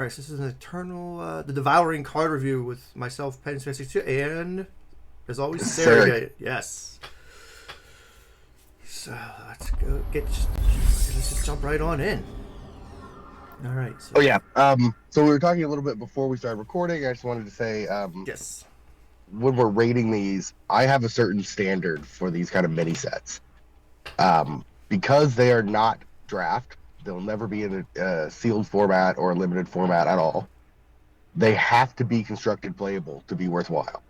right, so this is an Eternal The Devouring card review with myself, Pen62, and as always, Seragyn. Yes. So let's go let's just jump right on in. All right. So, Oh yeah. So we were talking a little bit before we started recording. I just wanted to say, yes. when we're rating these, I have a certain standard for these kind of mini sets. Because they are not draft, they'll never be in a sealed format or a limited format at all. They have to be constructed playable to be worthwhile.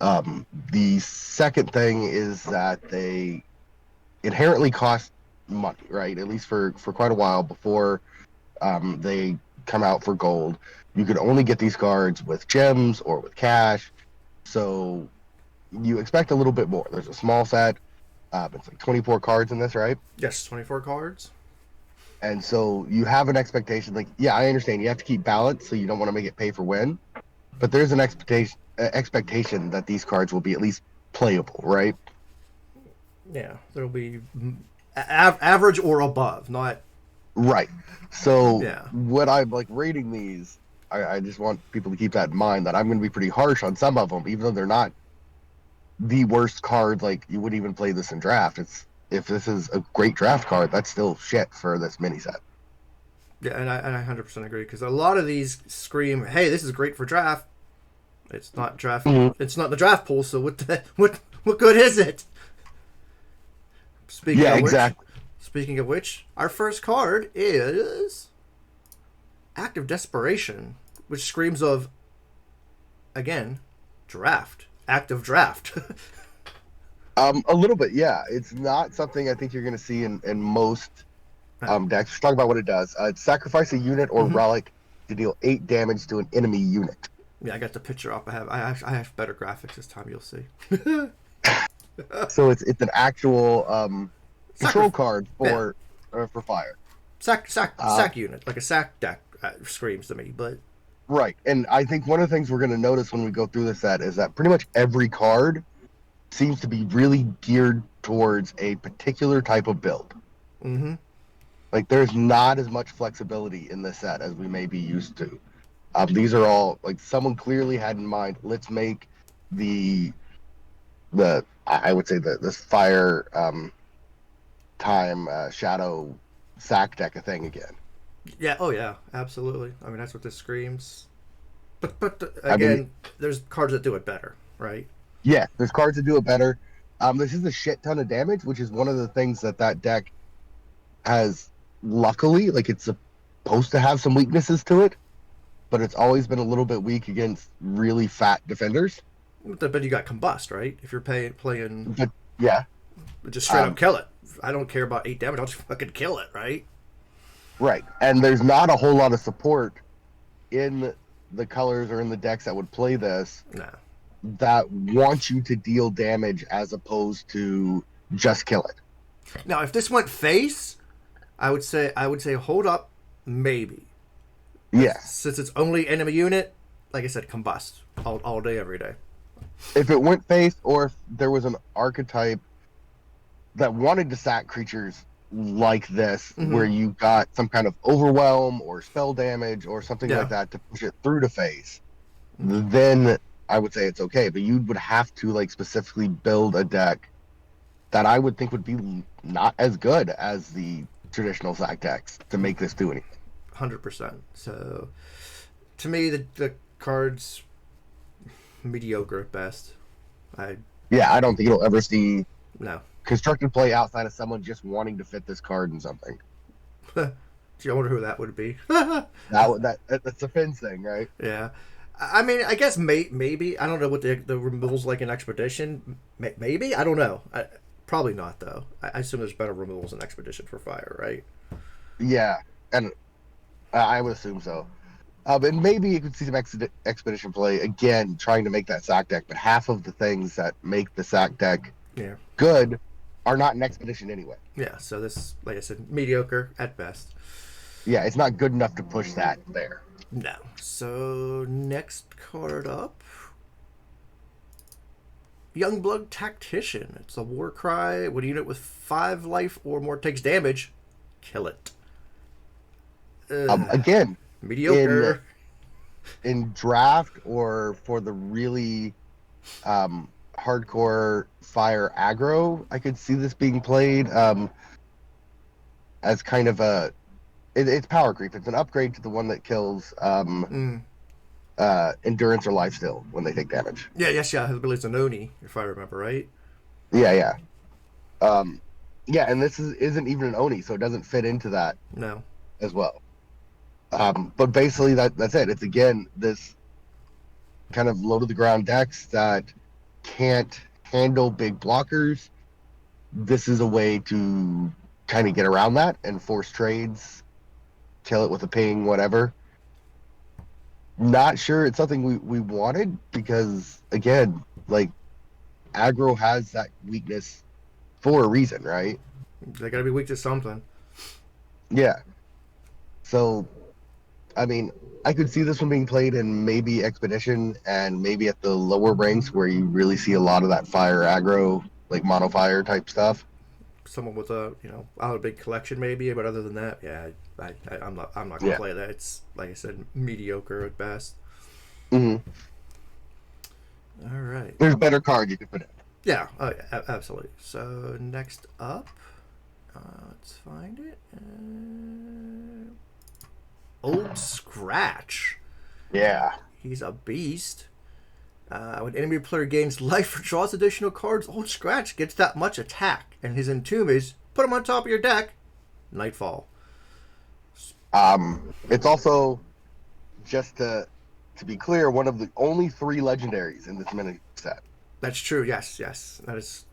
The second thing is that they inherently cost money, right? At least for quite a while before they come out for gold. You could only get these cards with gems or with cash, so you expect a little bit more. There's a small set. It's like 24 cards in this, right? Yes, 24 cards. And so you have an expectation. Like, yeah, I understand you have to keep balance, so you don't want to make it pay for win. But there's an expectation that these cards will be at least playable, right? Yeah, there'll be average or above, not. Right. So Yeah. what I'm like rating these, I just want people to keep that in mind that I'm going to be pretty harsh on some of them, even though they're not the worst card. Like, you wouldn't even play this in draft. It's if this is a great draft card, that's still shit for this mini set. Yeah, and I 100% agree because a lot of these scream, "Hey, this is great for draft." It's not draft. Mhm. It's not the draft pool. So what good is it? Speaking Yeah, of which, exactly. speaking of which, our first card is Act of Desperation, which screams of, again, draft. Act of draft. A little bit, yeah. It's not something I think you're going to see in most Right. decks. Let's talk about what it does. Sacrifice a unit or Mm-hmm. relic to deal 8 damage to an enemy unit. Yeah, I got the picture up. I have better graphics this time. You'll see. So it's an actual control Sacri- card yeah, for fire. sack unit, like a sack deck screams to me. But Right. And I think one of the things we're going to notice when we go through this set is that pretty much every card seems to be really geared towards a particular type of build. mm-hmm. Like, there's not as much flexibility in this set as we may be used to. These are all like someone clearly had in mind. Let's make the I would say this fire time shadow sack deck a thing again. Yeah. Oh yeah. Absolutely. I mean, that's what this screams. But I mean, again, there's cards that do it better, right? yeah, there's cards that do it better. This is a shit ton of damage, which is one of the things that deck has. Luckily, like, it's supposed to have some weaknesses to it, but it's always been a little bit weak against really fat defenders. But you got combust, right? If you're playing, But yeah, just straight up kill it. I don't care about 8 damage. I'll just fucking kill it, right? right. And there's not a whole lot of support in the colors or in the decks that would play this Nah. that want you to deal damage as opposed to just kill it. Now, if this went face, I would say hold up, maybe. Yes. Since it's only enemy unit, like I said, combust all day, every day. If it went face, or if there was an archetype that wanted to sack creatures like this, where you got some kind of overwhelm or spell damage or something Yeah. like that to push it through to face, then I would say it's okay. But you would have to like specifically build a deck that I would think would be not as good as the traditional sack decks to make this do anything. 100%. So, to me, the cards mediocre at best. I Yeah, I don't think you'll ever see No. constructed play outside of someone just wanting to fit this card in something. Gee, I wonder who that would be. That's a Finn's thing, right? Yeah. I mean, I guess maybe. I don't know what the removals like in Expedition. Maybe? I don't know. Probably not, though. I assume there's better removals in Expedition for fire, right? Yeah, and I would assume so. And maybe you could see some expedition play again, trying to make that sack deck. But half of the things that make the sack deck Yeah. good are not in expedition anyway. Yeah, so this, like I said, mediocre at best. Yeah, it's not good enough to push that there. No. So, next card up. Youngblood Tactician. It's a war cry. When a unit with 5 life or more takes damage, kill it. Again, Mediocre. In draft or for the really hardcore fire aggro, I could see this being played as kind of it's power creep. It's an upgrade to the one that kills Mm. endurance or lifesteal when they take damage. Yeah. I believe it's an Oni, if I remember right. Yeah. Um, yeah, and this isn't even an Oni, so it doesn't fit into that No. as well. But basically, that's it. It's again this kind of low to the ground decks that can't handle big blockers. This is a way to kind of get around that and force trades, kill it with a ping, whatever. Not sure it's something we wanted because, again, like aggro has that weakness for a reason, right? They gotta be weak to something. Yeah. So, I mean, I could see this one being played in maybe Expedition and maybe at the lower ranks where you really see a lot of that fire aggro, like mono fire type stuff. Someone with a big collection maybe, but other than that, yeah, I'm not gonna Yeah. play that. It's like I said, mediocre at best. hmm All right. There's better cards you could put in. Yeah. Oh yeah. Absolutely. So next up, let's find it. Old Scratch. Yeah. He's a beast. When enemy player gains life or draws additional cards, Old Scratch gets that much attack, and his entomb is put him on top of your deck. Nightfall. It's also, just to be clear, one of the only 3 legendaries in this mini set. That's true. Yes. That is.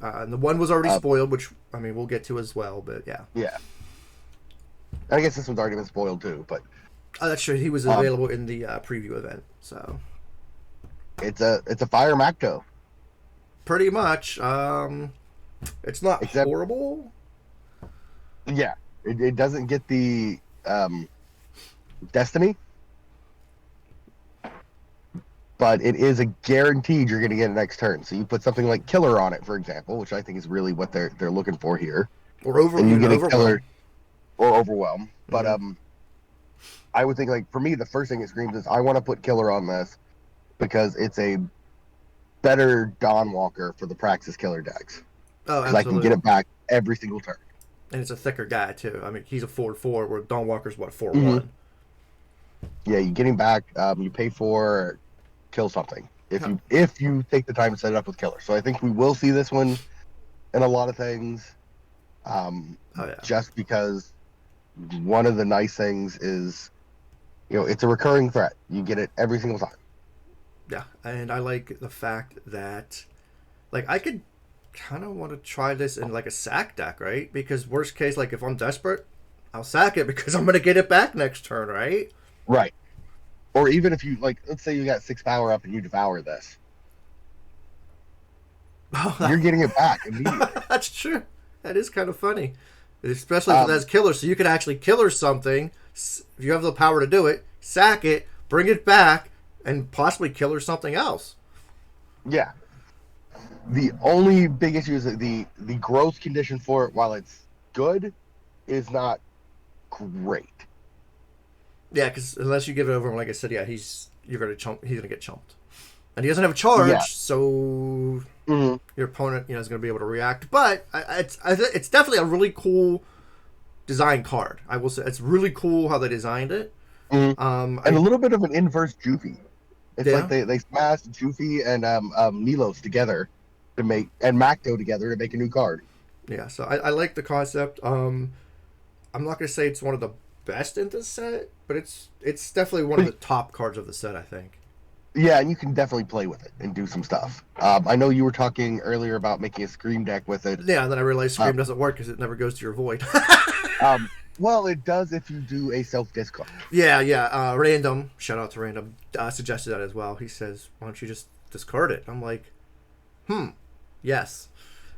And the one was already spoiled, which I mean we'll get to as well. But yeah. Yeah. I guess this one's already been spoiled too, but That's true. He was available in the preview event, so it's a fire Macto. pretty much. It's not Except- horrible. Yeah. It doesn't get the destiny, but it is a guaranteed you're going to get it next turn. So you put something like Killer on it, for example, which I think is really what they're looking for here. Or And you get a overwhelm. Killer or Overwhelm. But I would think, like, for me, the first thing it screams is I want to put Killer on this because it's a better Dawnwalker for the Praxis Killer decks. Oh, Because I can absolutely. get it back every single turn. And it's a thicker guy too. I mean, he's a 4/4, where Dawn Walker's what 4/1. Yeah, you get him back. You pay for kill something if you take the time to set it up with Killer. So I think we will see this one in a lot of things. Oh yeah. Just because one of the nice things is, it's a recurring threat. You get it every single time. Yeah, and I like the fact that, like, I could kind of want to try this in like a sack deck, right? Because worst case, like if I'm desperate, I'll sack it because I'm gonna get it back next turn, right? Right. Or even if you, like, let's say you got 6 power up and you devour this, you're getting it back immediately. That's true. That is kind of funny, especially if that's killer. So you can actually killer something if you have the power to do it. Sack it, bring it back, and possibly killer something else. Yeah. The only big issue is that the growth condition for it, while it's good, is not great. Yeah, because unless you give it over, like I said, yeah, he's gonna get chumped, and he doesn't have a charge, Yeah. so your opponent, is gonna be able to react. But it's definitely a really cool design card. I will say it's really cool how they designed it. And a little bit of an inverse Jufi. It's Yeah. like they smashed Jufi and Milos together to make, and Macto together to make a new card. Yeah, so I like the concept. I'm not gonna say it's one of the best in this set, but it's definitely one of the top cards of the set, I think. Yeah, and you can definitely play with it and do some stuff. I know you were talking earlier about making a Scream deck with it. Yeah, and then I realized Scream doesn't work because it never goes to your void. Well, it does if you do a self-discard. Yeah. Random, shout out to Random, suggested that as well. He says, why don't you just discard it? I'm like, yes.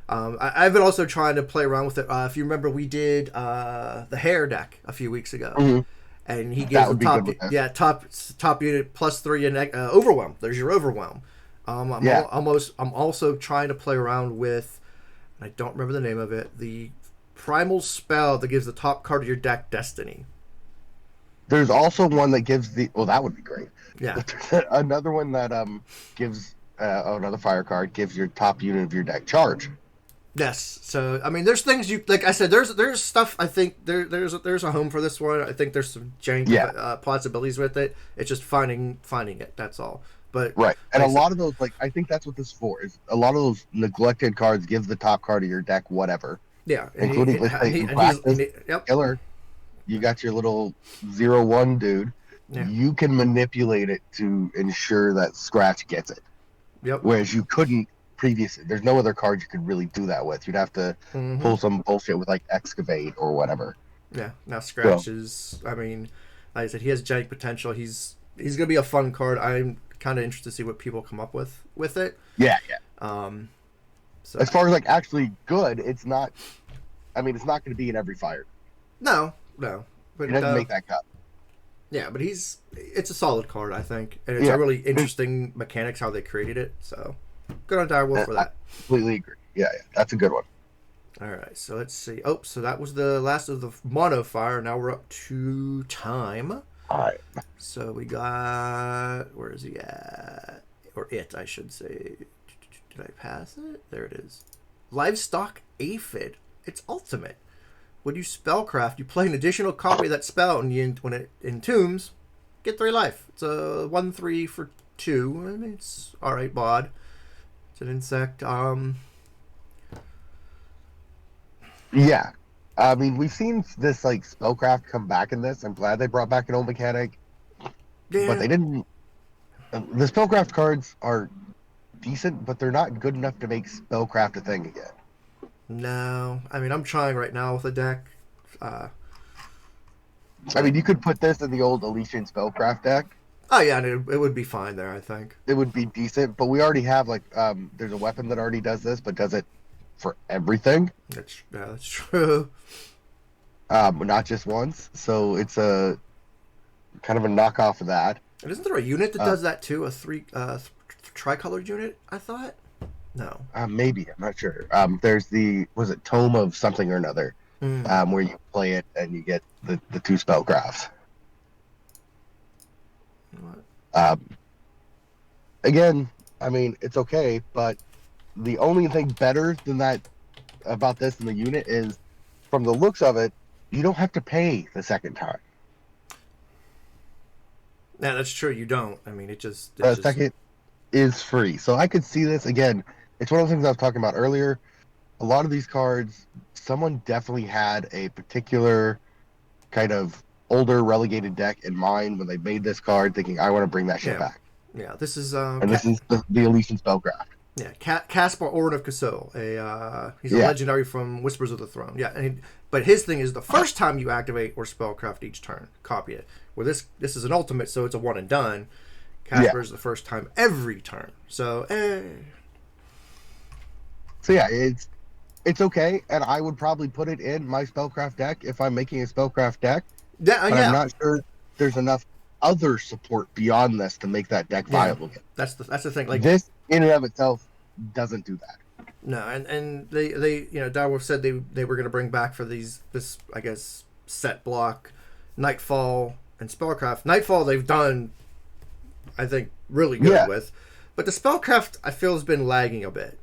I've been also trying to play around with it. If you remember, we did the hair deck a few weeks ago. And he gives the top unit +3 and overwhelm. There's your overwhelm. I'm also trying to play around with, I don't remember the name of it, the primal spell that gives the top card of your deck destiny. There's also one that gives the. Well, that would be great. Yeah. But there's another one that gives another fire card gives your top unit of your deck charge. Yes. So I mean, there's things you like. I said there's stuff. I think there's a home for this one. I think there's some jank Yeah, possibilities with it. It's just finding it. That's all. But right. And like a I said, lot of those, like I think that's what this is for. Is a lot of those neglected cards give the top card of your deck whatever, yeah, and including let's say in practice yep, killer. You got your little 0/1 dude. yeah, You can manipulate it to ensure that Scratch gets it. yep, Whereas you couldn't previously. There's no other card you could really do that with. You'd have to mm-hmm. pull some bullshit with like Excavate or whatever. Yeah. Now So Scratch is. I mean, like I said, he has jank potential. He's gonna be a fun card. I'm kind of interested to see what people come up with it. yeah, yeah. Um. So As far as like actually good, it's not. I mean, it's not going to be in every fire. no, It but doesn't make that cut. yeah, but it's a solid card, I think, and it's Yeah. a really interesting mechanics how they created it. So good on Direwolf for I that. completely agree. Yeah, yeah, that's a good one. All right, so let's see. Oh, so that was the last of the mono fire. Now we're up to time. All right. So we got where is he at? Or it, I should say. Did I pass it? There it is. Livestock Aphid. It's ultimate. When you spellcraft, you play an additional copy of that spell, and when it entombs, get 3 life. It's a 1/3 for 2. I mean, it's all right, bod. It's an insect. Yeah. I mean, we've seen this like spellcraft come back in this. I'm glad they brought back an old mechanic, Yeah. but they didn't. The spellcraft cards are decent, but they're not good enough to make spellcraft a thing again. No, I mean I'm trying right now with a deck. Uh, I mean, you could put this in the old Elysian spellcraft deck. oh yeah, and it would be fine there, I think. It would be decent, but we already have like there's a weapon that already does this, but does it for everything, That's true. not just once. So it's a kind of a knockoff of that. And isn't there a unit that does that too? A tricolored unit? I thought. No. Maybe I'm not sure. There's the was it Tome of something or another, where you play it and you get the 2 spellcrafts. What? Again, I mean it's okay, but the only thing better than that about this in the unit is, from the looks of it, you don't have to pay the second time. Yeah, that's true. You don't. I mean, The second is free, so I could see this again. It's one of the things I was talking about earlier. A lot of these cards, someone definitely had a particular kind of older relegated deck in mind when they made this card, thinking, "I want to bring that shit back." Yeah, this is And this is the Elysian Spellcraft. yeah, Caspar Orin of Cassol. He's a legendary from Whispers of the Throne. Yeah, but his thing is the first time you activate or spellcraft each turn, copy it. Where this is an ultimate, so it's a one and done. Caspar is the first time every turn. So So yeah, it's okay, and I would probably put it in my spellcraft deck if I'm making a spellcraft deck. Yeah, but I'm not sure there's enough other support beyond this to make that deck viable again. That's the thing. Like this in and of itself doesn't do that. No, and they Direwolf said they were going to bring back for this I guess set block, Nightfall and Spellcraft. Nightfall they've done, I think, really good with, but the Spellcraft I feel has been lagging a bit.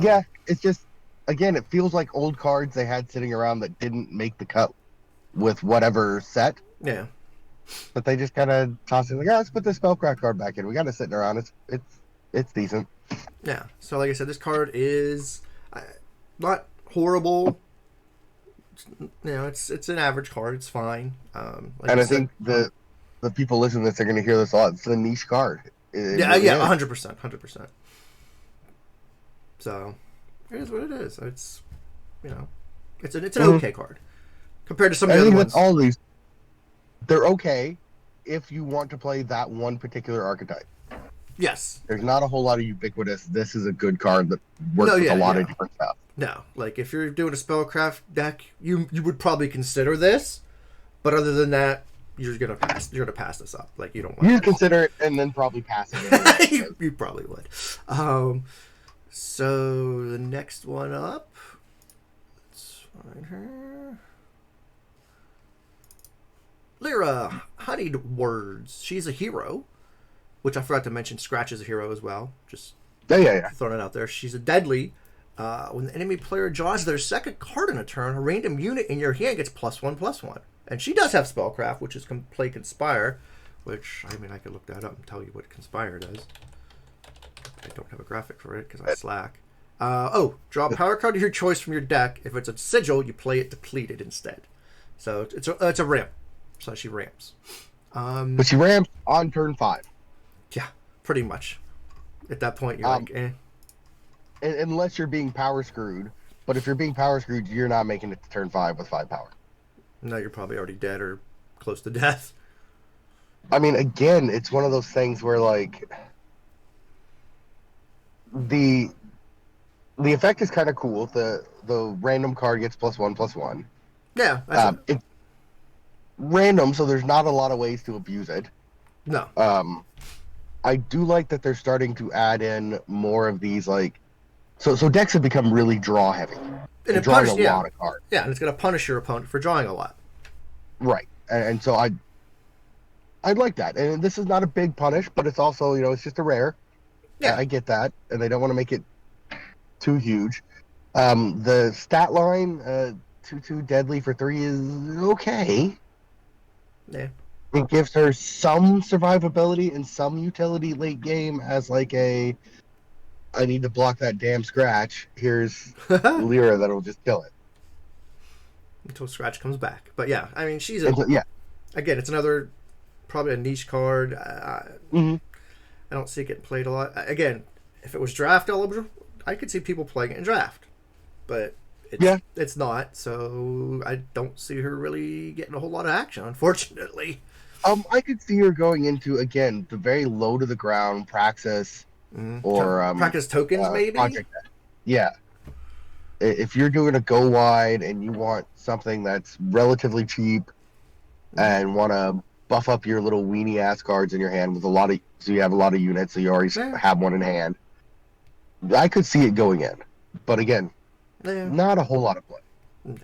Yeah, it's just, again, it feels like old cards they had sitting around that didn't make the cut with whatever set. Yeah. But they just kind of tossed it like, let's put this Spellcraft card back in. We got it sitting around. It's decent. Yeah. So like I said, this card is not horrible. It's an average card. It's fine. Like and I think the people listening to this are going to hear this a lot. It's a niche card. Yeah, 100%. So it is what it is. It's it's an okay card compared to some of the other ones. All these, they're okay if you want to play that one particular archetype. Yes. There's not a whole lot of ubiquitous. This is a good card that works with a lot of different stuff. No, like if you're doing a spellcraft deck, you would probably consider this, but other than that, you're gonna pass. You're gonna pass this up. Like you don't want. You consider it and then probably pass it. you probably would. So the next one up. Let's find her. player Honeyed Words. She's a hero, which I forgot to mention. Scratch is a hero as well. Just Yeah. throwing it out there. She's a deadly. When the enemy player draws their second card in a turn, a random unit in your hand gets +1/+1. And she does have Spellcraft, which is play Conspire, which, I mean, I could look that up and tell you what Conspire does. I don't have a graphic for it because I slack. Draw a power card of your choice from your deck. If it's a sigil, you play it depleted instead. So it's a ramp. So she ramps. But she ramps on turn 5. Yeah, pretty much. At that point, you're like, eh. Unless you're being power screwed. But if you're being power screwed, you're not making it to turn 5 with 5 power. No, you're probably already dead or close to death. I mean, again, it's one of those things where, like, the effect is kind of cool. The random card gets +1/+1. Yeah. It's random, so there's not a lot of ways to abuse it. No. I do like that they're starting to add in more of these, like, so decks have become really draw heavy. And drawing a lot of cards. Yeah, and it's going to punish your opponent for drawing a lot. Right. And so I'd like that. And this is not a big punish, but it's also, it's just a rare. Yeah. I get that. And they don't want to make it too huge. The stat line, 2/2 deadly for 3 is okay. Yeah. It gives her some survivability and some utility late game as like I need to block that damn Scratch. Here's Lyra that'll just kill it. Until Scratch comes back. But yeah, I mean, she's Again, it's another, probably a niche card. I don't see it getting played a lot. Again, if it was draft eligible, I could see people playing it in draft. But it's not, so I don't see her really getting a whole lot of action, unfortunately. I could see her going into, again, the very low to the ground Praxis or Practice tokens, maybe? Yeah. If you're doing a go wide and you want something that's relatively cheap and want to buff up your little weenie ass cards in your hand with so you have a lot of units, so you already have one in hand, I could see it going in. But again, not a whole lot of play. No.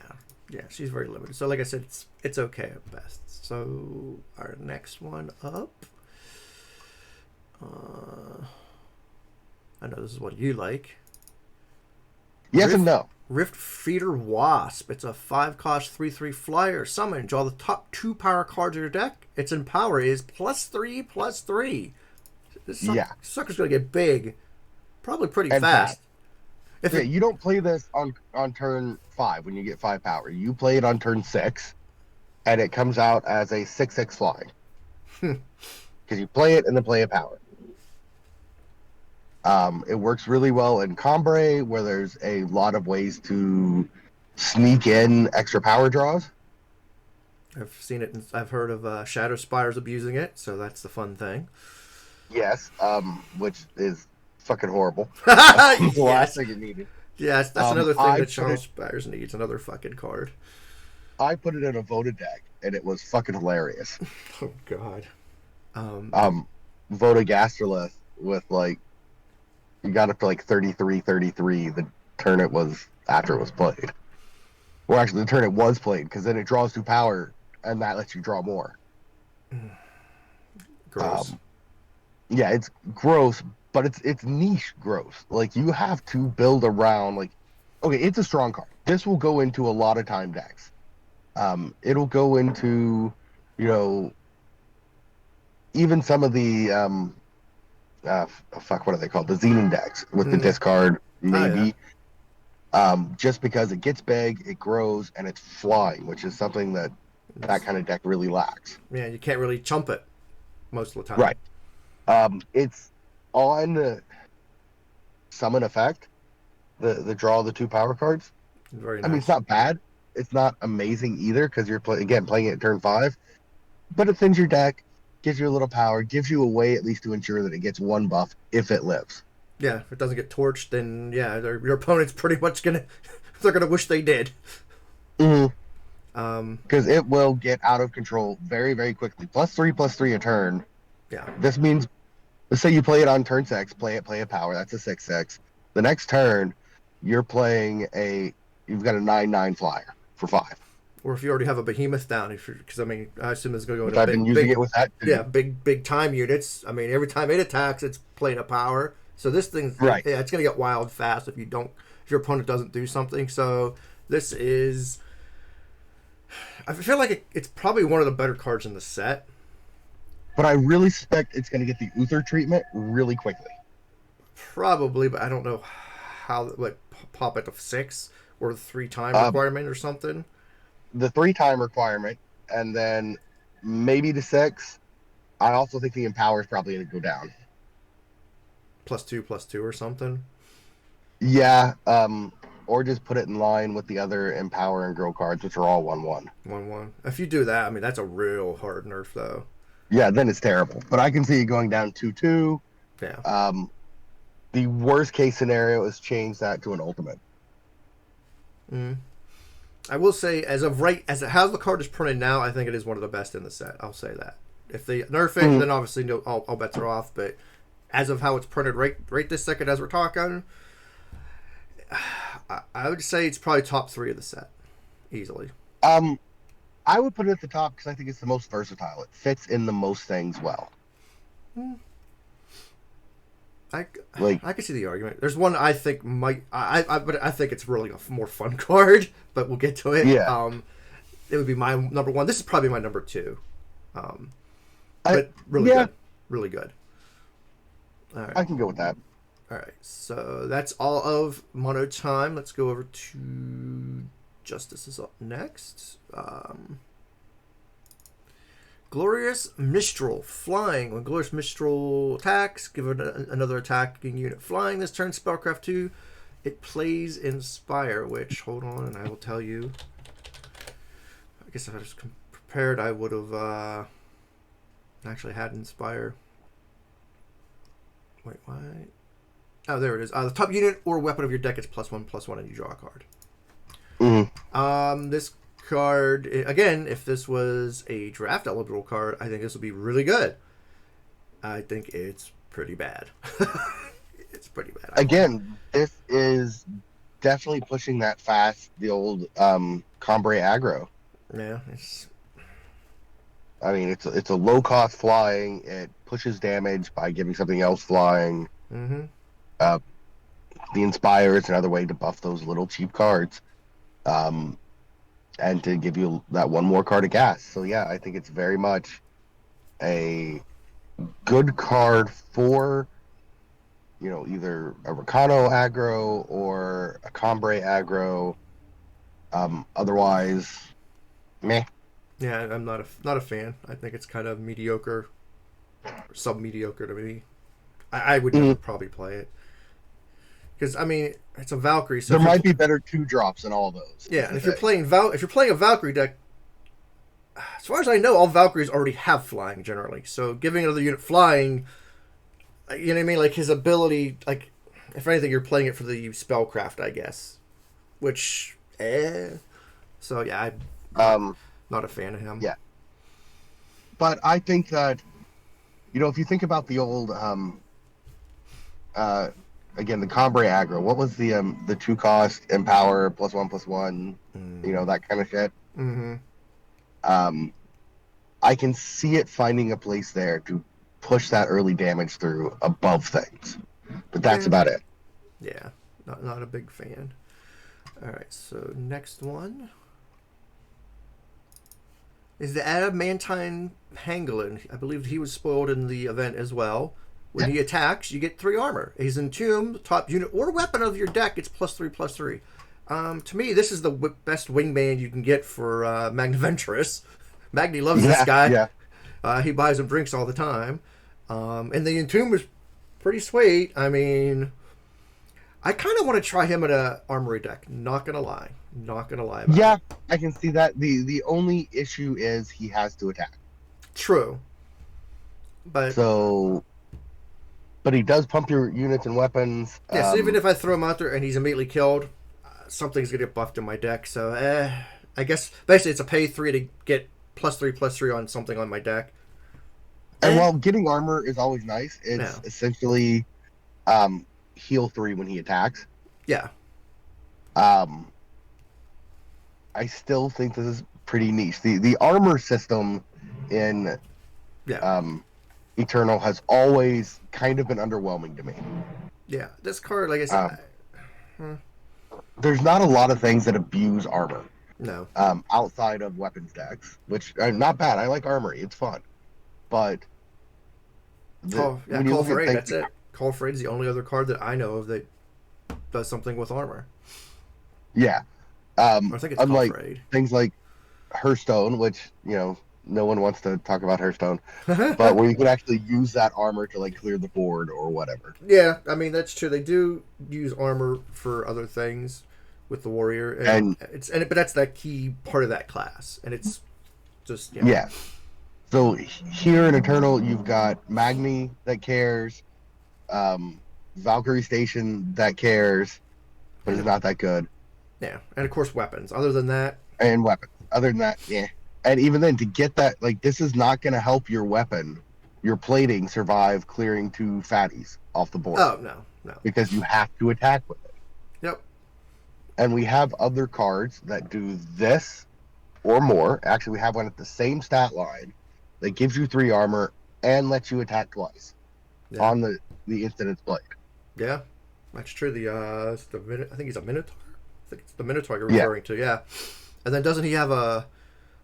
Yeah, she's very limited. So like I said, it's okay at best. So our next one up. I know this is what you like. Yes and no. Rift Feeder Wasp. It's a 5-cost 3/3 flyer. Summon. Draw the top 2 power cards of your deck. Its power is +3/+3. This sucker's gonna get big, probably pretty fast. You don't play this on turn 5 when you get 5 power. You play it on turn 6, and it comes out as a 6/6 flying. Because you play it and then play a power. It works really well in Cambrai, where there's a lot of ways to sneak in extra power draws. I've seen it. I've heard of Shadow Spires abusing it, so that's the fun thing. Yes, which is fucking horrible. That's the last thing it needed. Yes, that's another thing that Shadow Spires needs. Another fucking card. I put it in a voted deck, and it was fucking hilarious. Oh god. Voda Gastrolith with like, you got up to like 33 the turn it was after it was played. Or actually, the turn it was played, because then it draws 2 power, and that lets you draw more. Gross. Yeah, it's gross, but it's niche gross. Like, you have to build around, like, okay, it's a strong card. This will go into a lot of time decks. It'll go into, even some of the what are they called? The Xenon decks with the discard, maybe. Just because it gets big, it grows, and it's flying, which is something that kind of deck really lacks. Yeah, you can't really chump it most of the time. Right. It's on the summon effect, the draw of the 2 power cards. Very nice. I mean, it's not bad. It's not amazing either, because you're playing it at turn 5. But it thins your deck, gives you a little power, gives you a way at least to ensure that it gets 1 buff if it lives. Yeah, if it doesn't get torched, then your opponent's pretty much they're gonna wish they did. Because it will get out of control very, very quickly. +3/+3 a turn. Yeah. This means, let's say you play it on turn 6, play a power. That's a 6/6. The next turn, you've got a 9/9 flyer for 5. Or if you already have a behemoth down, because I mean, I assume it's going to go which into I've been big, using big, it with that too. yeah, big time units. I mean, every time it attacks, it's playing a power. So this thing's, Right. yeah, it's going to get wild fast if your opponent doesn't do something. So this is, I feel like it's probably one of the better cards in the set. But I really suspect it's going to get the Uther treatment really quickly. Probably, but I don't know how, like, pop at the 6 or the 3-time Uh, requirement or something. the 3-time requirement, and then maybe the 6. I also think the Empower is probably going to go down. +2/+2 or something. Yeah, or just put it in line with the other Empower and Grow cards, which are all 1/1. 1/1. If you do that, I mean, that's a real hard nerf, though. Yeah, then it's terrible. But I can see it going down 2/2. Yeah. The worst case scenario is change that to an ultimate. Mm. I will say, as of right, as how the card is printed now, I think it is one of the best in the set. I'll say that. If they nerf it, then obviously no, all bets are off. But as of how it's printed right this second, as we're talking, I would say it's probably top 3 of the set, easily. I would put it at the top because I think it's the most versatile. It fits in the most things well. Mm. I Like, can see the argument. There's one I think might but I think it's really a more fun card. But we'll get to it. yeah, It would be my number 1. This is probably my number 2. But really yeah, good, really good. All right, I can go with that. all right. So that's all of Mono time. Let's go over to Justice is up next. Glorious Mistral flying. When Glorious Mistral attacks, give it another attacking unit flying. This turn, Spellcraft 2. It plays Inspire, which, hold on, and I will tell you. I guess if I was prepared, I would have actually had Inspire. Wait, what? Oh, there it is. The top unit or weapon of your deck is +1/+1, and you draw a card. Mm-hmm. This card, again, if this was a draft eligible card, I think this would be really good. I think it's pretty bad. It's pretty bad. Again, this is definitely pushing that fast, the old Combre aggro. Yeah, it's. I mean, it's a low cost flying. It pushes damage by giving something else flying. Mm-hmm. The Inspire is another way to buff those little cheap cards. And to give you that one more card of gas. So yeah, I think it's very much a good card for, either a Ricano aggro or a Combre aggro. Otherwise, meh. Yeah, I'm not a fan. I think it's kind of mediocre, sub mediocre to me. I would never probably play it because I mean it's a Valkyrie. So there might be better 2-drops than all of those. Yeah, and if you're playing a Valkyrie deck, as far as I know, all Valkyries already have flying generally. So giving another unit flying, you know what I mean? Like his ability, like if anything, you're playing it for the spellcraft, I guess. Which, So yeah, I'm not a fan of him. Yeah, but I think that if you think about the old again, the Combre aggro. What was the 2-cost Empower +1/+1? That kind of shit. Mm-hmm. I can see it finding a place there to push that early damage through above things, but that's about it. Yeah, not a big fan. All right, so next one is the Adamantine Pangolin. I believe he was spoiled in the event as well. When he attacks, you get 3 armor. He's entombed, top unit or weapon of your deck. It's +3/+3. To me, this is the best wingman you can get for Magniventress. Magni loves this guy. Yeah. He buys him drinks all the time. And the entomb is pretty sweet. I mean, I kind of want to try him in a armory deck. Not gonna lie. Yeah, I can see that. The only issue is he has to attack. True. But he does pump your units and weapons. Yeah, so even if I throw him out there and he's immediately killed, something's gonna get buffed in my deck. So I guess basically it's a pay 3 to get +3/+3 on something on my deck. And while getting armor is always nice, it's essentially heal 3 when he attacks. Yeah. I still think this is pretty niche. The armor system in Yeah. um, Eternal has always kind of been underwhelming to me. Yeah. This card, like I said, Um, there's not a lot of things that abuse armor no. outside of weapons decks, which are not bad. I like armory; it's fun. But when you Call look for at Aid. things, That's it. Call for Aid is the only other card that I know of that does something with armor. yeah, Or I think it's Call unlike for Aid. things like Hearthstone, which no one wants to talk about Hearthstone, but where you can actually use that armor to like clear the board or whatever. Yeah, I mean that's true. They do use armor for other things with the warrior, and And but that's that key part of that class, and it's just yeah, so here in Eternal, you've got Magni that cares, um, Valkyrie Station that cares, but it's and not that good, and of course weapons. Other than that, and weapons. Other than that, yeah. And even then, to get that, like, this is not going to help your weapon, your plating, survive clearing two fatties off the board oh no, no, because you have to attack with it. yep, And we have other cards that do this or more. Actually, we have one at the same stat line that gives you 3 armor and lets you attack twice yeah, on the instant it's played. yeah, that's true. It's the I think he's a Minotaur. I think it's the Minotaur you're Yeah, referring to. Yeah, and then doesn't he have a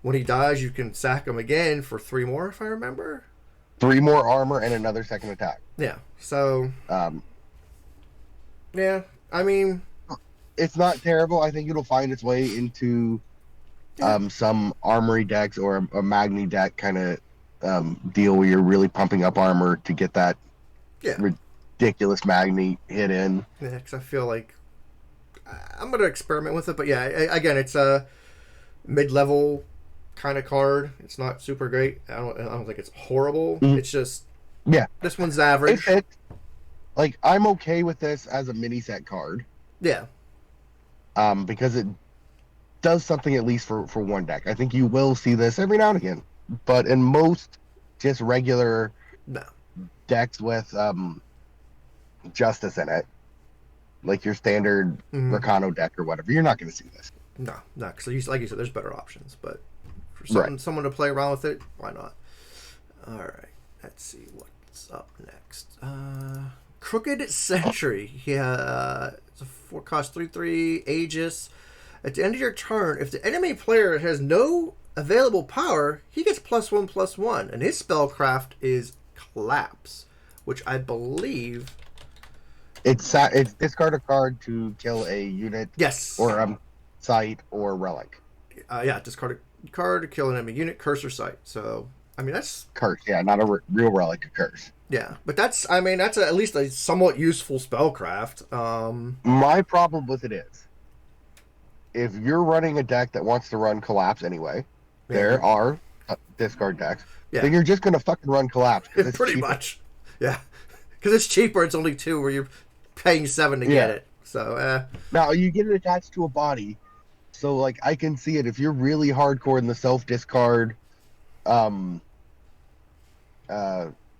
when he dies you can sack him again for 3 more if I remember. 3 more armor and another second attack. Yeah, so Um, yeah, I mean it's not terrible. I think it'll find its way into yeah, some armory decks or a Magni deck kind of deal where you're really pumping up armor to get that yeah. ridiculous Magni hit in. Yeah, because I feel like I'm gonna experiment with it, but yeah, again, it's a mid-level kind of card. It's not super great. I don't think it's horrible. Mhm. It's just Yeah, this one's it average. fits. Like I'm okay with this as a mini set card Yeah, because it does something at least for one deck. I think you will see this every now and again, but in most just regular no, decks with justice in it, like your standard mm-hmm. Rakano deck or whatever, you're not going to see this. No, because like you said, there's better options. But for Right. someone to play around with it, why not? All right, let's see what's up next. Crooked Sentry. Yeah, it's a 4-cost 3/3 Aegis. At the end of your turn, if the enemy player has no available power, he gets +1/+1, and his spellcraft is Collapse, which I believe. It's discard a card to kill a unit Yes. or site or relic. Yeah, discard a card to kill an enemy unit, curse or site. So, I mean, that's. Curse, yeah, not a real relic, a curse. Yeah, but that's at least a somewhat useful spellcraft. My problem with it is, if you're running a deck that wants to run collapse anyway, there are discard decks. Yeah. Then you're just gonna fucking run collapse because it's pretty cheaper. much. Yeah, because it's cheaper. It's only 2 where you're paying 7 to get it. So, Now you get it attached to a body, so like I can see it if you're really hardcore in the self discard, um,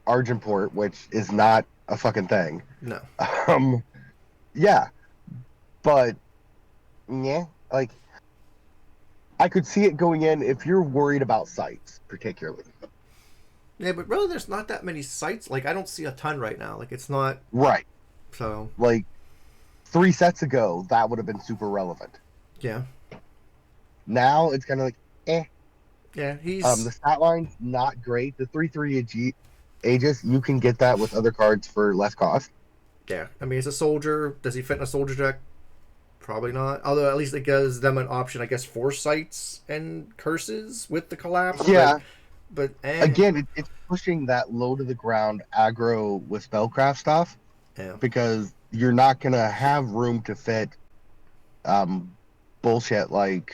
Argenport, which is not a fucking thing. no. Yeah, but yeah, like I could see it going in if you're worried about sites, particularly. Yeah, but really, there's not that many sites. Like, I don't see a ton right now. Like, it's not. Right. So. Like 3 sets ago, that would have been super relevant. Yeah. Now it's kind of like, eh. Yeah, he's. The stat line's not great. The 3/3 Aegis, you can get that with other cards for less cost. Yeah, I mean, he's a soldier. Does he fit in a soldier deck? Probably not. Although at least it gives them an option, I guess, for sites and curses with the collapse. Yeah. But Again, it's pushing that low to the ground aggro with spellcraft stuff. Yeah. Because you're not gonna have room to fit bullshit like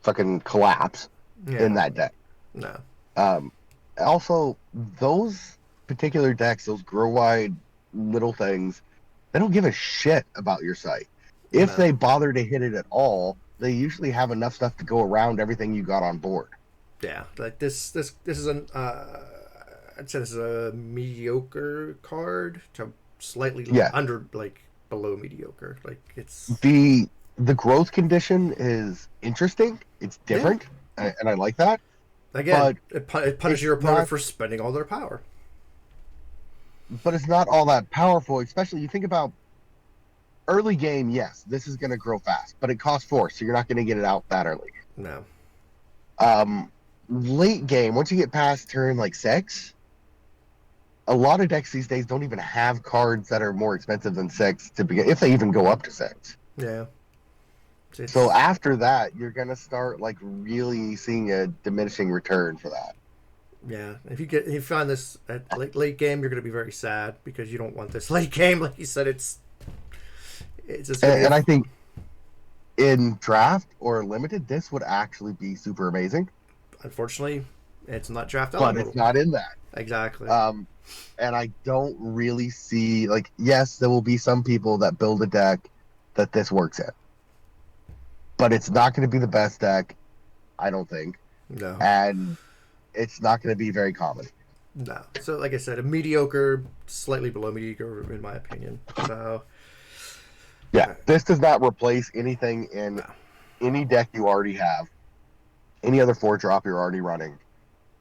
fucking collapse in that deck. No. Also, those particular decks, those grow wide little things, they don't give a shit about your site. If they bother to hit it at all, they usually have enough stuff to go around everything you got on board. Yeah, like this is an I'd say this is a mediocre card to slightly under, like below mediocre. Like it's The the growth condition is interesting. It's Yeah. different, and I like that. Again, But it punishes it's your opponent not. for spending all their power. But it's not all that powerful. Especially you think about early game. Yes, this is going to grow fast, but it costs 4, so you're not going to get it out that early. No. Um, Late game, once you get past turn like 6, a lot of decks these days don't even have cards that are more expensive than 6 to begin, if they even go up to 6. Yeah. So It's after that, you're gonna start like really seeing a diminishing return for that. yeah. If you find this at late game, you're going to be very sad because you don't want this late game. Like you said, it's just going to And be I think in draft or limited, this would actually be super amazing, unfortunately it's not draft but it's eligible. not in that. Exactly. Um, and I don't really see like yes, there will be some people that build a deck that this works in, but it's not going to be the best deck, I don't think, No. and it's not going to be very common. No. So like I said, a mediocre, slightly below mediocre in my opinion. So Yeah, this does not replace anything in no. any deck you already have, any other 4-drop you're already running,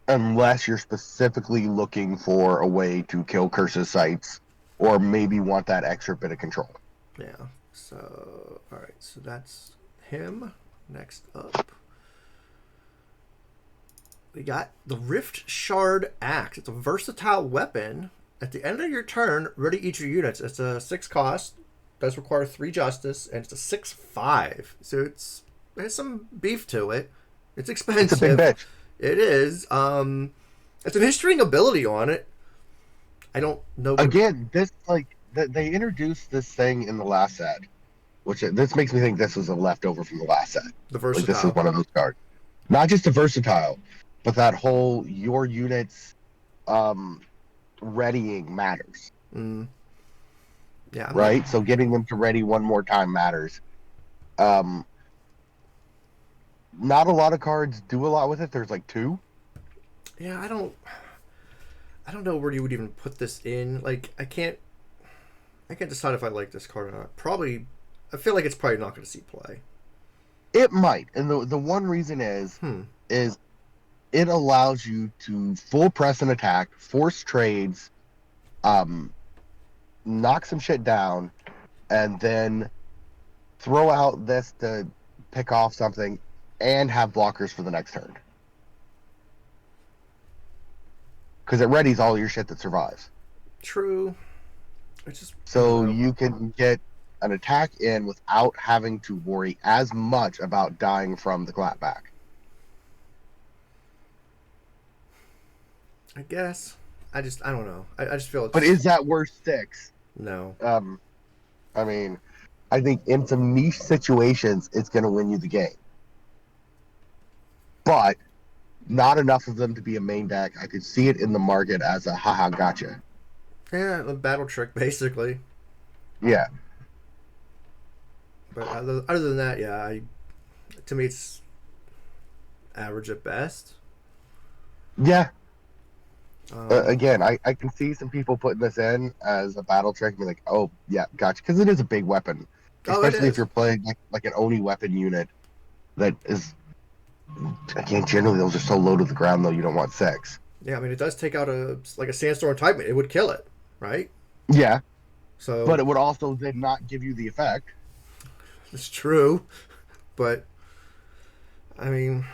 unless you're specifically looking for a way to kill Curse's sites or maybe want that extra bit of control. Yeah. So all right. So that's him. Next up, we got the Rift Shard Axe. It's a versatile weapon. At the end of your turn, ready each of your units. It's a 6 cost, does require 3 justice, and it's a 6/5. So it has some beef to it. It's It's a big expensive. bitch. It is. It's an hindering ability on it. I don't know. Again, this like they introduced this thing in the last set, which this makes me think this was a leftover from the last set. The Like this is versatile. one of those cards, not just a versatile, but that whole your units um, readying matters, Mm, yeah, I'm not. right? So getting them to ready one more time matters. Um, Not a lot of cards do a lot with it. There's like 2. Yeah, I don't. I don't know where you would even put this in. Like, I can't. I can't decide if I like this card or not. Probably. I feel like it's probably not going to see play. It might, and the one reason is it allows you to full press an attack, force trades, um, knock some shit down, and then throw out this to pick off something, and have blockers for the next turn. Because it readies all your shit that survives. True. It's just. I don't So know. you can get an attack in without having to worry as much about dying from the clapback. I guess. I don't know. I just feel But it's. is that worth 6? No. I mean, I think in some niche situations, it's going to win you the game. But not enough of them to be a main deck. I could see it in the market as a haha gotcha. Yeah, a battle trick, basically. Yeah. But other than that, yeah, to me, it's average at best. Yeah. Um, Again, I can see some people putting this in as a battle trick and be like, oh, yeah, gotcha. Because it is a big weapon. oh, it Especially if is. you're playing like an Oni weapon unit that is, again, generally those are so low to the ground, though, you don't want 6. Yeah, I mean, it does take out a sandstorm type. It would kill it, right? Yeah. But So it would also then not give you the effect. it's true, but I mean,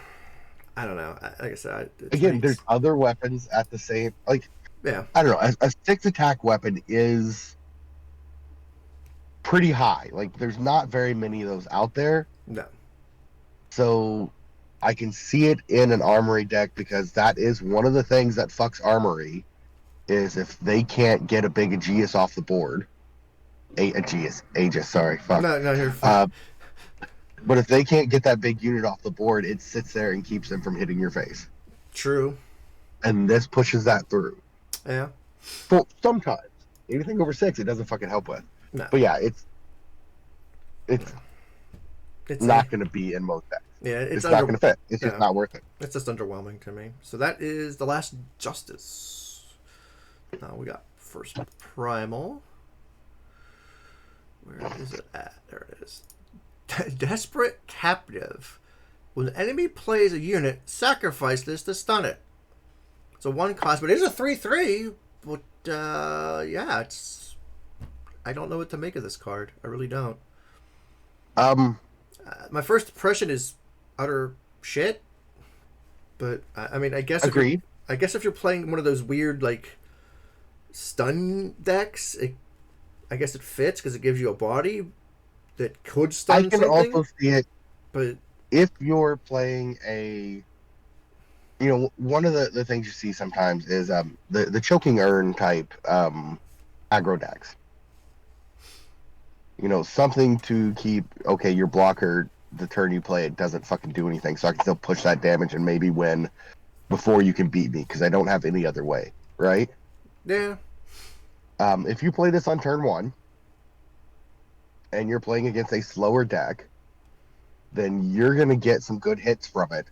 I don't know. Like I said, to Again, me, there's other weapons at the same, like, yeah, I don't know, a 6 attack weapon is pretty high. Like, there's not very many of those out there. no, So I can see it in an armory deck because that is one of the things that fucks armory is if they can't get a big Aegis off the board. Aegis, sorry, fuck. no, no. You're fine. Uh, but if they can't get that big unit off the board, it sits there and keeps them from hitting your face. True. And this pushes that through. Yeah. Well, sometimes. Anything over 6, it doesn't fucking help with. No. But yeah, it's It's not going to be in most decks. yeah. It's not going to fit. It's just yeah. not worth it. It's just underwhelming to me. So that is the last justice. Now we got first primal. Where is it at? There it is. Desperate Captive. When the enemy plays a unit, sacrifice this to stun it. It's a 1 cost, but it is a 3/3. But yeah, it's. I don't know what to make of this card. I really don't. My first impression is utter shit. But I mean, I guess. Agreed. I guess if you're playing one of those weird like stun decks, I guess it fits because it gives you a body that could stun I can something. also see it, But if you're playing a, one of the things you see sometimes is the choking urn type aggro decks. Something to keep, okay, your blocker, the turn you play it doesn't fucking do anything, so I can still push that damage and maybe win before you can beat me because I don't have any other way, right? yeah. If you play this on turn 1 and you're playing against a slower deck, then you're going to get some good hits from it.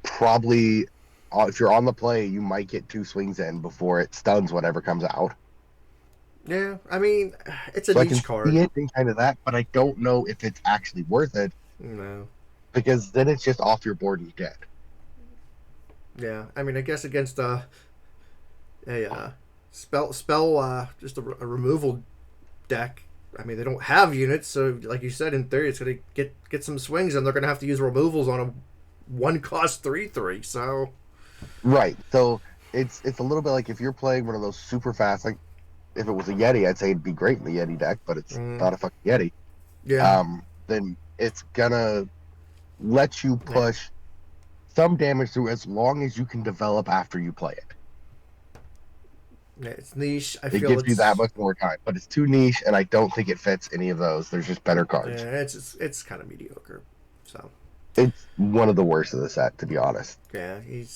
Probably, if you're on the play, you might get 2 swings in before it stuns whatever comes out. Yeah, I mean, it's a So niche I can card. see it and kind of that, but I don't know if it's actually worth it. No. Because then it's just off your board and dead. Yeah, I mean, I guess against a spell just a removal deck. I mean, they don't have units, so like you said, in theory, it's gonna get some swings, and they're gonna have to use removals on a 1 cost 3/3. So Right. So it's a little bit like if you're playing one of those super fast, like if it was a Yeti, I'd say it'd be great in the Yeti deck, but it's not a fucking Yeti. yeah, Then it's gonna let you push some damage through as long as you can develop after you play it. yeah, it's niche. I It feel gives it's you that much more time, but it's too niche, and I don't think it fits any of those. There's just better cards. yeah, it's kind of mediocre. So It's one of the worst of the set, to be honest. yeah, It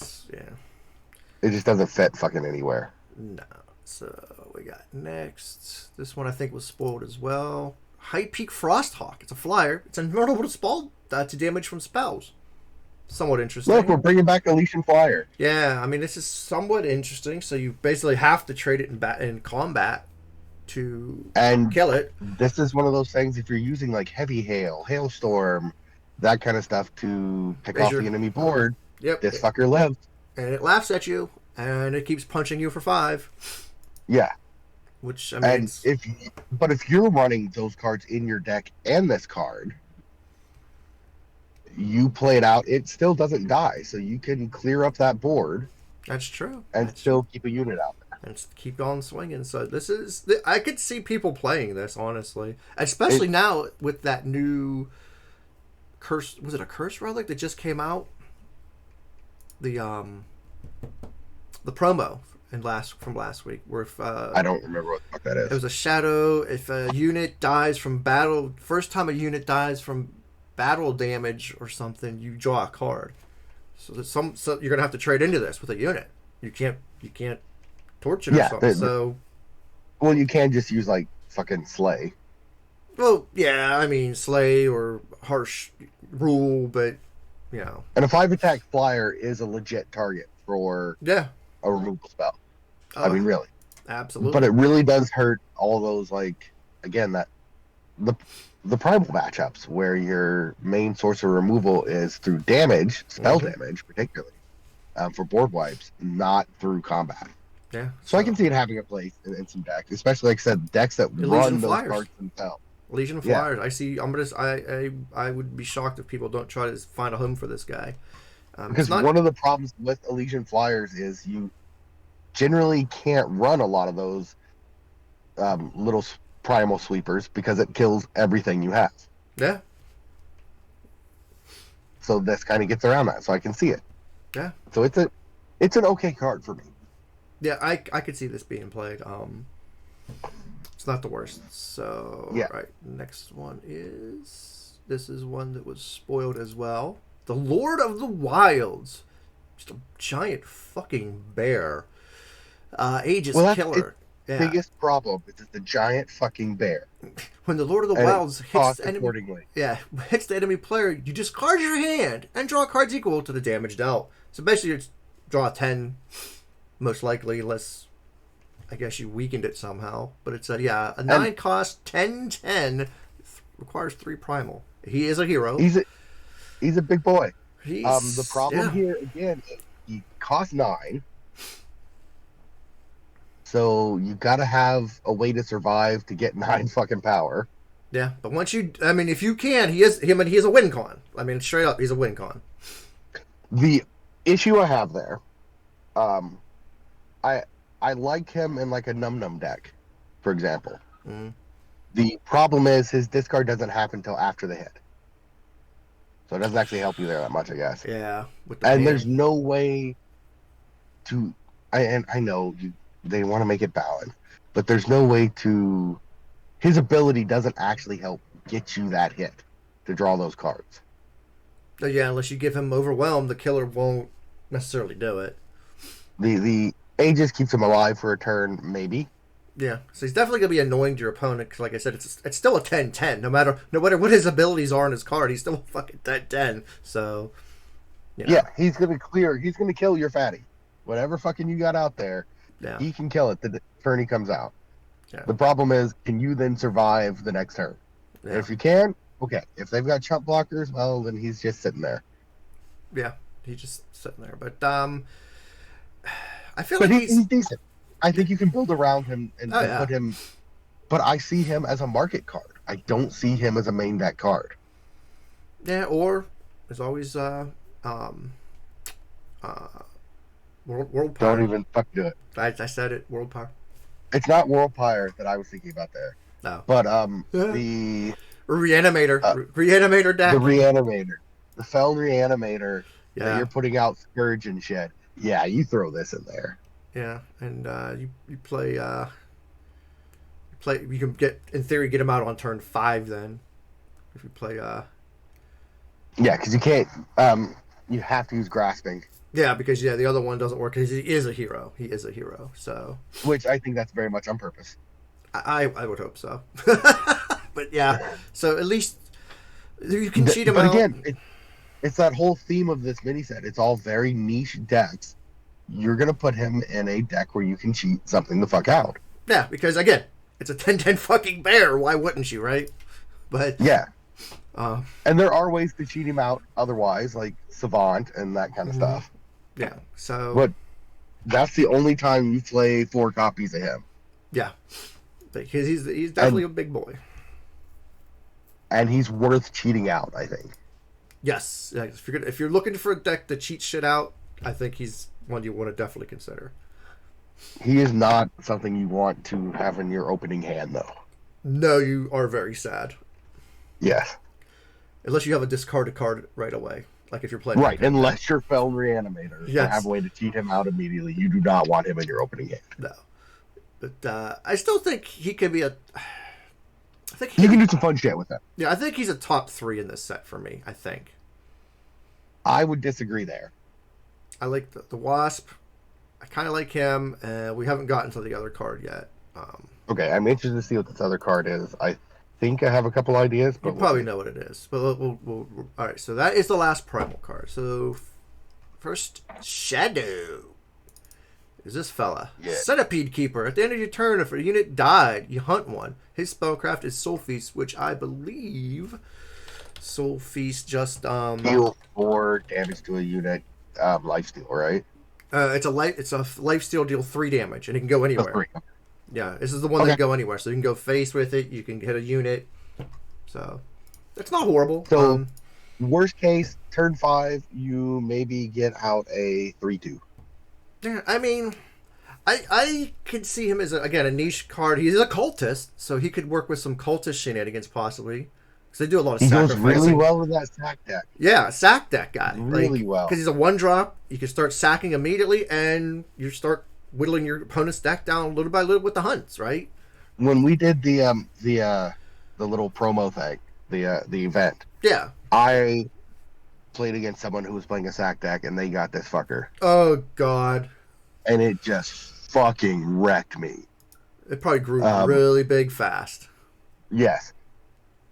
just doesn't fit fucking anywhere. no. So we got next. This one I think was spoiled as well. High Peak Frosthawk. It's a flyer. It's invulnerable to spell to damage from spells. Somewhat interesting. Look, we're bringing back Elysian Flyer. Yeah, I mean this is somewhat interesting. So you basically have to trade it in combat to kill it. This is one of those things. If you're using like heavy hail, hailstorm, that kind of stuff to pick off the enemy board, yep, this fucker lives, and it laughs at you, and it keeps punching you for 5. Yeah. Which I mean, if you're running those cards in your deck and this card, you play it out, it still doesn't die, so you can clear up that board. That's true. And still keep a unit out there. And keep on swinging. So this is, I could see people playing this, honestly, especially now with that new curse. Was it a curse relic that just came out? The promo from last week, where if I don't remember what the fuck that is. It was a shadow. If a unit dies from battle, first time a unit dies from battle damage or something, you draw a card. So you're gonna have to trade into this with a unit. You can't torch it or something. Well, you can just use like fucking slay. Well, yeah, I mean slay or harsh rule, but And a 5 attack flyer is a legit target for a removal spell. I mean, really. Absolutely. But it really does hurt all those, like, again, that the primal matchups where your main source of removal is through damage, spell damage particularly, for board wipes, not through combat. Yeah. So I can see it having a place in some decks, especially, like I said, decks that run those cards themselves. Legion of Flyers. I see. I would be shocked if people don't try to find a home for this guy. Because one of the problems with Elysian Flyers is you generally can't run a lot of those little primal sweepers because it kills everything you have. Yeah. So this kind of gets around that. So I can see it. Yeah. So it's an okay card for me. Yeah, I could see this being played. It's not the worst. So right, next one this is one that was spoiled as well. The Lord of the Wilds. Just a giant fucking bear. Aegis killer. Biggest problem is it's the giant fucking bear. When the Lord of the Wilds hits the enemy, accordingly. Hits the enemy player, you discard your hand and draw cards equal to the damage dealt. So basically, you draw 10, most likely, unless I guess you weakened it somehow. But it's a 9 cost 10/10 requires 3 primal. He is a hero. He's a he's a big boy. The He's problem yeah. here again, he costs 9, so you got to have a way to survive to get 9 fucking power. Yeah, but once you, I mean, if you can, he is him, and he is a win con. I mean, straight up, he's a win con. The issue I have there, um, I I like him in like a num num deck, for example. Mm. The problem is his discard doesn't happen until after the hit, so it doesn't actually help you there that much, I guess. Yeah, with the And there's pain. no way to, and I know they want to make it balanced, but there's no way to. His ability doesn't actually help get you that hit to draw those cards. Yeah, unless you give him overwhelm, the killer won't necessarily do it. The Aegis keeps him alive for a turn, maybe. Yeah, so he's definitely gonna be annoying to your opponent. Cause like I said, it's still a 10-10. No matter what his abilities are on his card, he's still a fucking 10-10. So you know, Yeah, he's gonna clear. He's gonna kill your fatty. Whatever fucking you got out there, yeah, he can kill it the turn he comes out. yeah, The problem is, can you then survive the next turn? And yeah, if you can, okay. If they've got chump blockers, well, then he's just sitting there. yeah. He's just sitting there, but I feel But like he's decent. I think you can build around him oh and yeah, put him. But I see him as a market card. I don't see him as a main deck card. yeah. Or there's always um uh world Don't power. even fuck do it. I said it, world power. It's not World Pyre that I was thinking about there, No, but yeah. the Reanimator, uh, reanimator the deck. Reanimator, the Feln Reanimator that Yeah, you're putting out Scourge and shit. Yeah, you throw this in there. yeah, and you play you can get in theory get him out on turn 5 then if you play Yeah, because you can't. You have to use Grasping, yeah, because yeah, the other one doesn't work because he is a hero. He is a hero, so which I think that's very much on purpose. I would hope so. But yeah, so at least you can cheat him But out. again, it's that whole theme of this mini set. It's all very niche decks. You're gonna put him in a deck where you can cheat something the fuck out. Yeah, because again, it's a 10-10 fucking bear. Why wouldn't you, right? But Yeah, uh, and there are ways to cheat him out otherwise, like Savant and that kind of stuff. yeah, so But that's the only time you play 4 copies of him, yeah, because he's definitely and a big boy. he's worth cheating out. I think. Yes, yeah, if you're looking for a deck to cheat shit out, I think he's one you want to definitely consider. He is not something you want to have in your opening hand, though. No, you are very sad. Yes. Unless you have a discarded card right away. Like if you're playing Right, deck. unless you're Feln Reanimator and have Yes. a way to cheat him out immediately, you do not want him in your opening hand. No. But I still think he could be a. I think he You could can be, do some fun shit with him. yeah, I think he's a top 3 in this set for me. I think. I would disagree there. I like the Wasp. I kind of like him. We haven't gotten to the other card yet. Okay, I'm interested to see what this other card is. I think I have a couple ideas, You but we'll probably see. know what it is. But all right, so that is the last primal card. So first, Shadow. Is this fella. Yeah. Centipede Keeper. At the end of your turn, if a unit died, you hunt one. His spellcraft is Soul Feast, which I believe Soul Feast just Deal 4 damage to a unit, lifesteal, right? it's a life steal, deal 3 damage, and it can go Oh, anywhere. 3. Yeah, this is the one that Okay. can go anywhere. So you can go face with it, you can hit a unit. So it's not horrible. So, worst case, turn 5, you maybe get out a 3/2. Yeah, I mean, I could see him as again a niche card. He's a cultist, so he could work with some cultist shenanigans possibly. Because they do a lot of He goes sacrificing. really well with that sack deck. Yeah, sack that guy Really well. because he's a 1-drop. You can start sacking immediately, and you start whittling your opponent's deck down little by little with the hunts, right? When we did the little promo thing, the event, Yeah. I played against someone who was playing a sack deck, and they got this fucker, Oh God, and it just fucking wrecked me. it probably grew Um, really big fast. Yes.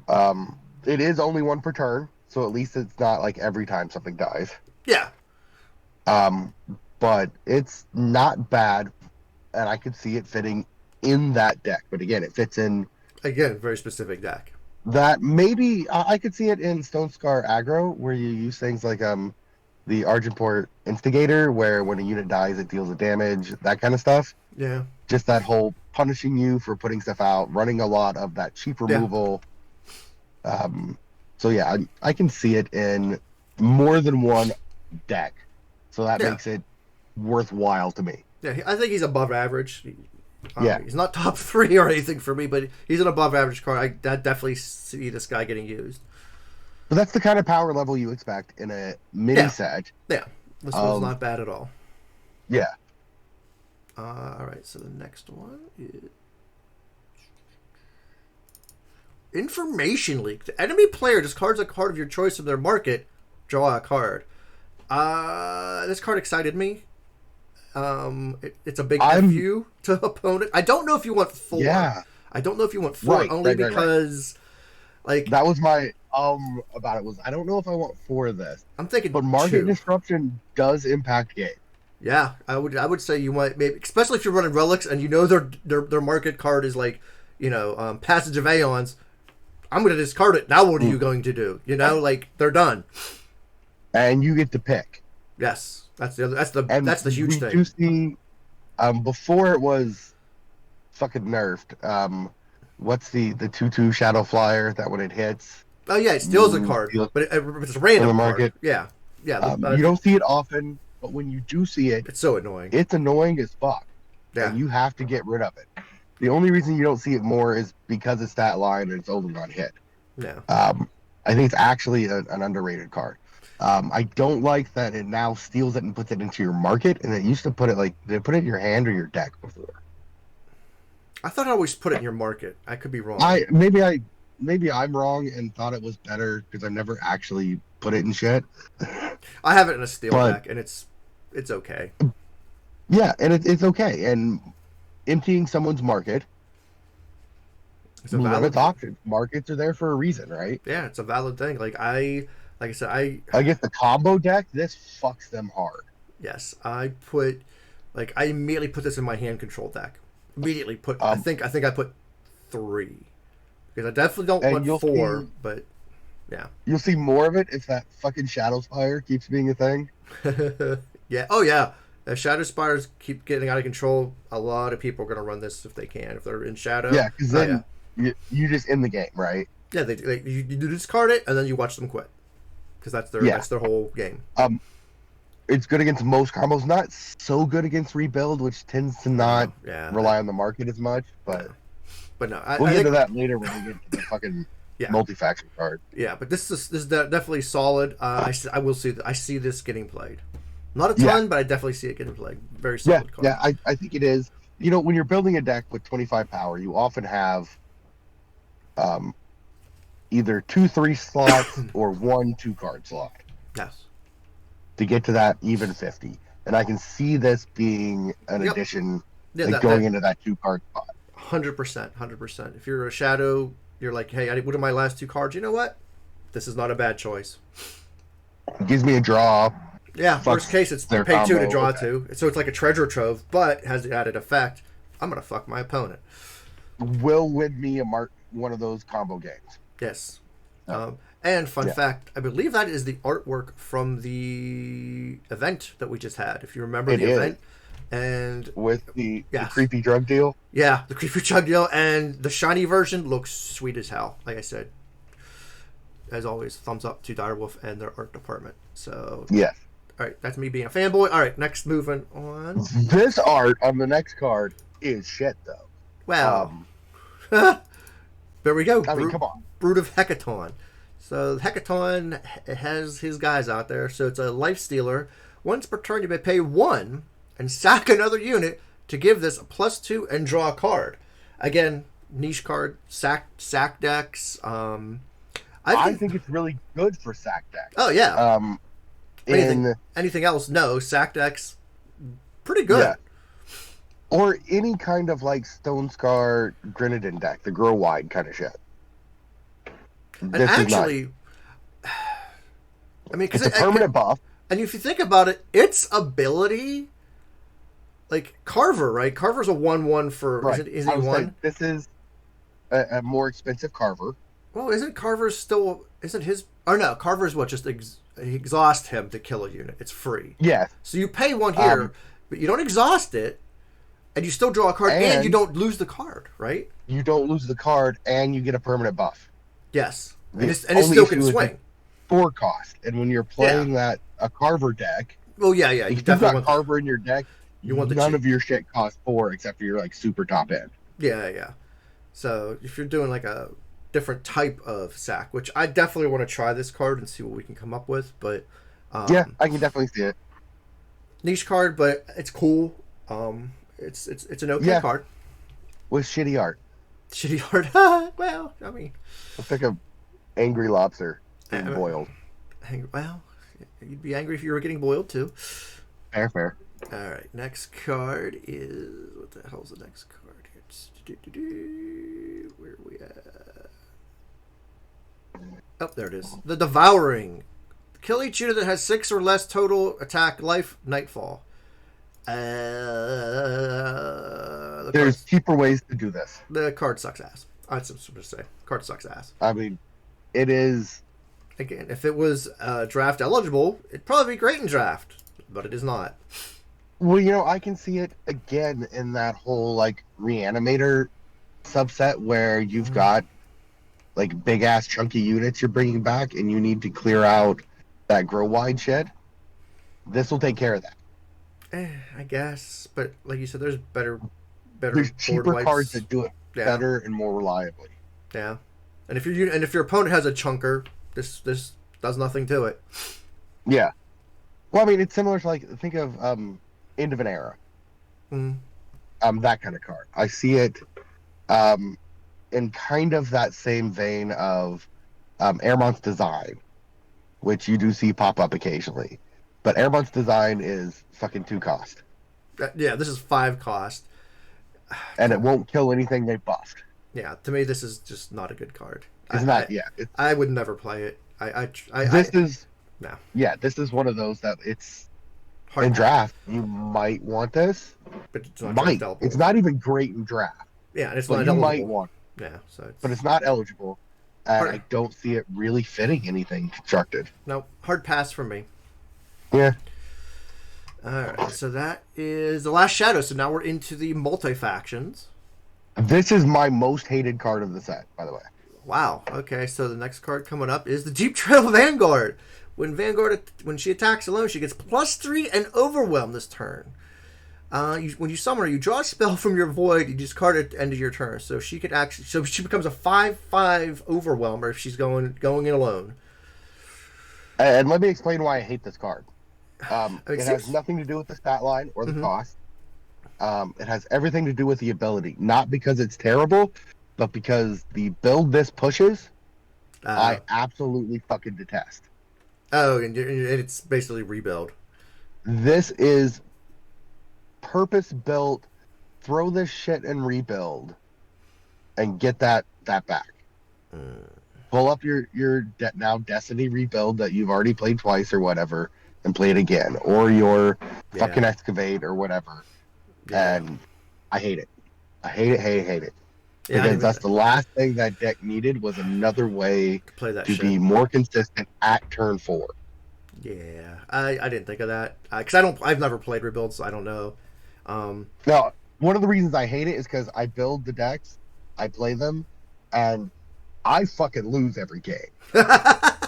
It is only 1 per turn, so at least it's not like every time something dies. Yeah. But it's not bad, and I could see it fitting in that deck. But again, it fits in Again, very specific deck. That maybe I could see it in Stone Scar aggro, where you use things like the Argentport Instigator, where when a unit dies, it deals a damage, that kind of stuff. Yeah. Just that whole punishing you for putting stuff out, running a lot of that cheap Yeah. removal. So yeah, I can see it in more than one deck, so that Yeah. makes it worthwhile to me. Yeah. I think he's above average. Yeah, He's not top 3 or anything for me, but he's an above average card. I definitely see this guy getting used. but that's the kind of power level you expect in a mini Yeah. set. Yeah. This one's Of not bad at all. yeah, All right, so the next one is Information Leak. The enemy player discards a card of your choice from their market. Draw a card. This card excited me. It's a big FU to opponent. I don't know if you want 4. Yeah, I don't know if you want 4 right, only right. because, like, That was my about it was I don't know if I want 4 of this, I'm thinking but market 2. disruption does impact game. Yeah, I would say you might, maybe, especially if you're running relics and you know their market card is like, Passage of Aeons. I'm going to discard it. Now what are you going to do? Like, they're done. And you get to pick. Yes, that's the And that's the huge we thing. do see before it was fucking nerfed. What's the 2/2 Shadow Flyer that when it hits Oh yeah, it steals a card, steal it but it's a random from the card. market? Yeah, yeah. You don't see it often, but when you do see it, It's so annoying. it's annoying as fuck. Yeah, And you have to get rid of it. The only reason you don't see it more is because it's that line and it's only on hit. yeah. I think it's actually an underrated card. I don't like that it now steals it and puts it into your market, and it used to put it they put it in your hand or your deck before. I thought I always put it in your market. I could be wrong. Maybe I'm wrong and thought it was better because I never actually put it in shit. I have it in a steel But- deck, and it's okay. Yeah, and it's okay. And emptying someone's market, It's a limits valid. options. Markets are there for a reason, right? Yeah, it's a valid thing. Like I said, I guess the combo deck, this fucks them hard. yes, I immediately put this in my hand control deck. Immediately put. I think I put 3 because I definitely don't And want you'll 4. see- But yeah. You'll see more of it if that fucking Shadow Spire keeps being a thing. Yeah. Oh yeah. If Shadow Spires keep getting out of control, a lot of people are going to run this if they can. If they're in Shadow. Yeah, because Oh, then you just in the game, right? yeah. You discard it and then you watch them quit because that's their whole game. It's good against most combos. Not so good against rebuild, which tends to not rely on the market as much. But no, we'll I get think, to that later when we get to the fucking Yeah. multi-faction card. yeah. But this is definitely solid. I will see. I see this getting played. Not a ton, but I definitely see it getting played. Very Yeah, solid card. yeah, I think it is. When you're building a deck with 25 power, you often have either 2-3 slots or 1-2 card slot Yes. to get to that even 50. And I can see this being an addition, Yeah. going into that 2 card spot. 100%. 100%. If you're a Shadow, you're like, hey, what are my last 2 cards? You know what? This is not a bad choice. It gives me a draw. Yeah, Fucks worst case, it's their pay 2 to combo. draw Okay. 2. So it's like a treasure trove, but has the added effect. I'm going to fuck my opponent. Will win me one of those combo games. Yes. Oh. And fun Yeah. fact, I believe that is the artwork from the event that we just had. If you remember It the is. event. And With the Yes. creepy drug deal. yeah, the creepy chug deal and the shiny version looks sweet as hell. Like I said, as always, thumbs up to Direwolf and their art department. So, Yes. all right, that's me being a fanboy. All right, next moving on. This art on the next card is shit, though. Wow. There we go. I mean, come on. Brood of Hecaton. So Hecaton has his guys out there. So it's a life stealer. Once per turn, you may pay 1 and sack another unit to give this a +2 and draw a card. Again, niche card, sack decks. I think it's really good for sack decks. Oh yeah. In Anything else? No. Sack decks, pretty good. Yeah. Or any kind of like Stone Scar Grenadin deck, the grow wide kind of shit. And actually, I mean, because it's a permanent buff. And if you think about it, its ability, like Carver, right? Carver's a 1/1 for Right. is it 1? This is a more expensive Carver. Well, isn't Carver's still? Isn't his? Oh no, Carver's what? Just exhaust him to kill a unit. It's free. Yes. So you pay one here, but you don't exhaust it, and you still draw a card, and you don't lose the card, right? You don't lose the card, and you get a permanent buff. Yes, and it still can swing. 4 cost, and when you're playing a Carver deck, well, yeah, if you you've definitely got Carver in your deck, you want none of your shit cost 4 except for your like super top end. Yeah. So if you're doing like a different type of sack, which I definitely want to try this card and see what we can come up with, but yeah, I can definitely see it. Niche card, but it's cool. It's an okay card with shitty art. Shitty art. Well, I mean, it's like a angry lobster being boiled. Well, you'd be angry if you were getting boiled too. Fair. All right, next card is what the hell's the next card here? Where are we at? Oh, there it is. The Devouring. Kill each unit that has 6 or less total attack, life, nightfall. There's cheaper ways to do this. The card sucks ass. That's what I'm supposed to say. Card sucks ass. I mean, it is. Again, if it was draft eligible, it'd probably be great in draft, but it is not. Well, I can see it again in that whole like reanimator subset where you've got like big ass chunky units you're bringing back, and you need to clear out that grow wide shit. This will take care of that. I guess, but like you said, there's better. There's cheaper cards that do it better and more reliably. Yeah, and if your opponent has a chunker, this does nothing to it. Yeah. Well, I mean, it's similar to like think of End of an Era. That kind of card. I see it in kind of that same vein of Airmont's Design, which you do see pop up occasionally. But Airmont's Design is fucking 2 cost. Yeah, this is 5 cost. And it won't kill anything they buffed. Yeah, to me, this is just not a good card. It's not. I would never play it. This is one of those that it's hard in draft. You might want this, but it's not It's not even great in draft. Yeah, and it's not eligible. You might want. Yeah, but it's not eligible, and I don't see it really fitting anything constructed. No, hard pass for me. Yeah. All right, so that is the last shadow. So now we're into the multi-factions. This is my most hated card of the set, by the way. Wow. Okay, so the next card coming up is the Deep Trail Vanguard. When she attacks alone, she gets +3 and Overwhelm this turn. When you summon her, you draw a spell from your void. You discard it at the end of your turn. So she becomes a 5/5 Overwhelmer if she's going in alone. And let me explain why I hate this card. It has nothing to do with the stat line or the cost. It has everything to do with the ability. Not because it's terrible, but because the build this pushes, I absolutely fucking detest. Oh, and it's basically rebuild. This is purpose-built, throw this shit and rebuild, and get that back. Pull up your now Destiny rebuild that you've already played twice or whatever, and play it again, or your fucking Excavate or whatever. Yeah. And I hate it. I hate it. Yeah, because that's the last thing that deck needed was another way to be more consistent at turn 4. Yeah, I didn't think of that because I've never played rebuilds, so I don't know. No, one of the reasons I hate it is because I build the decks, I play them, and I fucking lose every game.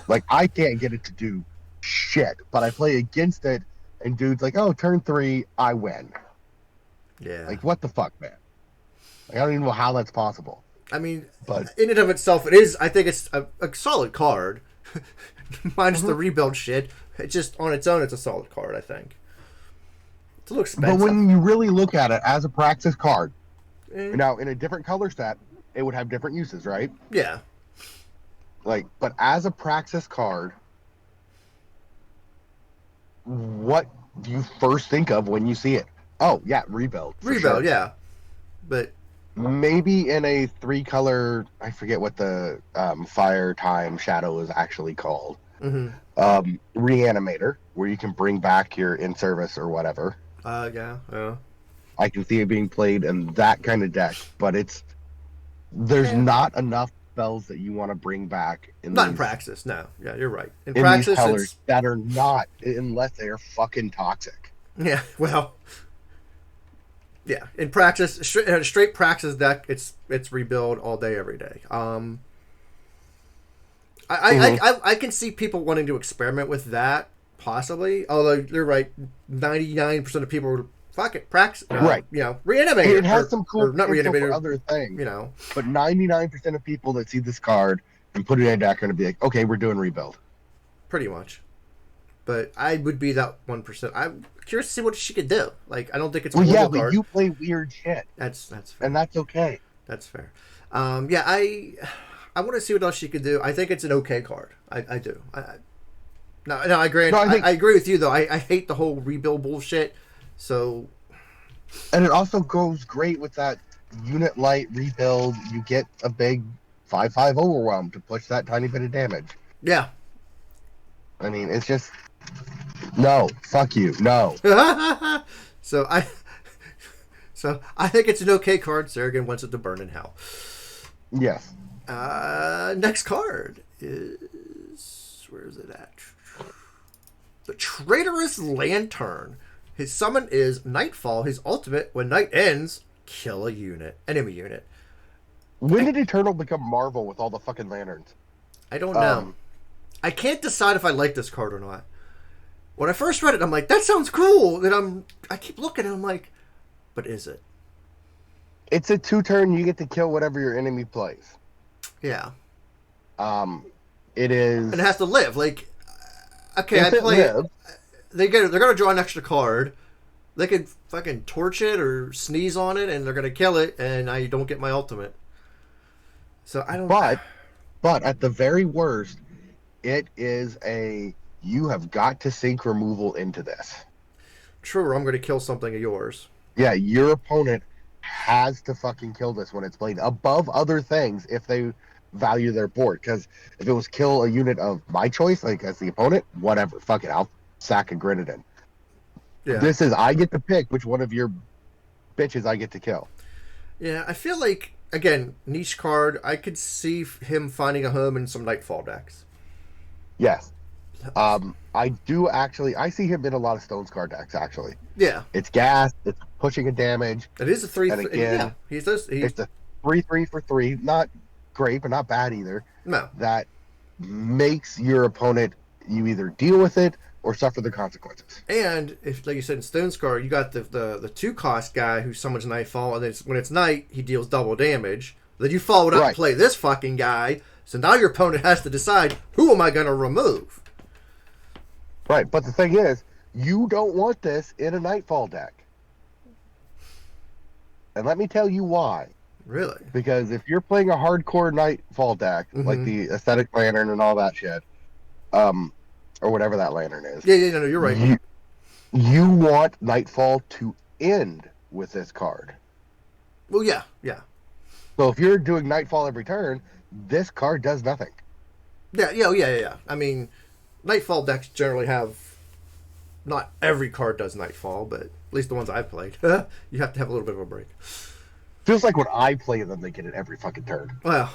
Like I can't get it to do shit, but I play against it, and dude's like, "Oh, turn 3, I win." Yeah. Like what the fuck, man? Like, I don't even know how that's possible. I mean, but in and of itself, it is. I think it's a solid card. Minus the rebuild shit. It's just on its own, it's a solid card. I think. It's a little expensive. But when you really look at it as a Praxis card, now in a different color set, it would have different uses, right? Yeah. But as a Praxis card, what do you first think of when you see it? Oh, yeah, rebuild. Rebuild, yeah. But maybe in a 3-color, I forget what the fire time shadow is actually called. Reanimator, where you can bring back your in-service or whatever. Yeah. I can see it being played in that kind of deck, but there's not enough spells that you want to bring back Not in Praxis, no. Yeah, you're right. In in these Praxis, colors that are not, unless they are fucking toxic. yeah, well, yeah. In Praxis, straight Praxis deck, it's rebuild all day, every day. I can see people wanting to experiment with that, possibly. Although you're right, 99% of people are fuck it, Praxis, Right. Reanimate. It has some cool not potential Reanimate, for other things. But 99% of people that see this card and put it in a deck are going to be like, okay, we're doing rebuild. Pretty much. But I would be that 1%. I'm curious to see what she could do. Like, I don't think it's a but card. you play weird shit. That's fair. And that's okay. That's fair. I want to see what else she could do. I think it's an okay card. I do. I agree. I agree with you, though. I hate the whole rebuild bullshit. So, and it also goes great with that unit light rebuild. You get a big 5/5 overwhelm to push that tiny bit of damage. Yeah. I mean, it's just no. Fuck you. No. So I think it's an okay card. Seragyn wants it to burn in hell. Yes. Next card is, where is it at? The Traitorous Lantern. His summon is Nightfall. His ultimate, when night ends, kill a enemy unit. When did Eternal become Marvel with all the fucking lanterns? I don't know. I can't decide if I like this card or not. When I first read it, I'm like, that sounds cool. Then I keep looking and I'm like, but is it? It's a 2-turn. You get to kill whatever your enemy plays. Yeah. It is. And it has to live. Like, okay, I play it. They're gonna draw an extra card. They could fucking torch it or sneeze on it, and they're gonna kill it, and I don't get my ultimate. So I don't. But at the very worst, it is you have got to sink removal into this. True, or I'm gonna kill something of yours. Yeah, your opponent has to fucking kill this when it's played above other things if they value their board. Because if it was kill a unit of my choice, like as the opponent, whatever, fuck it, I'll sack a Grenadin. Yeah. This is, I get to pick which one of your bitches I get to kill. Yeah, I feel like, again, niche card, I could see him finding a home in some Nightfall decks. Yes. I do actually, I see him in a lot of Stone Scar decks, actually. Yeah. It's gas, it's pushing a damage. It is a 3. And again, yeah, it's a 3/3 for 3. Not great, but not bad either. No. That makes your opponent, you either deal with it or suffer the consequences. And if, like you said, in Stone Scar, you got the 2-cost guy who summons Nightfall, and then when it's night, he deals double damage. Then you follow it up and play this fucking guy. So now your opponent has to decide, who am I going to remove? Right, but the thing is, you don't want this in a Nightfall deck. And let me tell you why. Really? Because if you're playing a hardcore Nightfall deck, like the Aesthetic Lantern and all that shit, or whatever that lantern is. Yeah, no, you're right. You want Nightfall to end with this card. Well, yeah. So if you're doing Nightfall every turn, this card does nothing. Yeah. I mean, Nightfall decks generally have, not every card does Nightfall, but at least the ones I've played. You have to have a little bit of a break. Feels like when I play them, they get it every fucking turn. Well,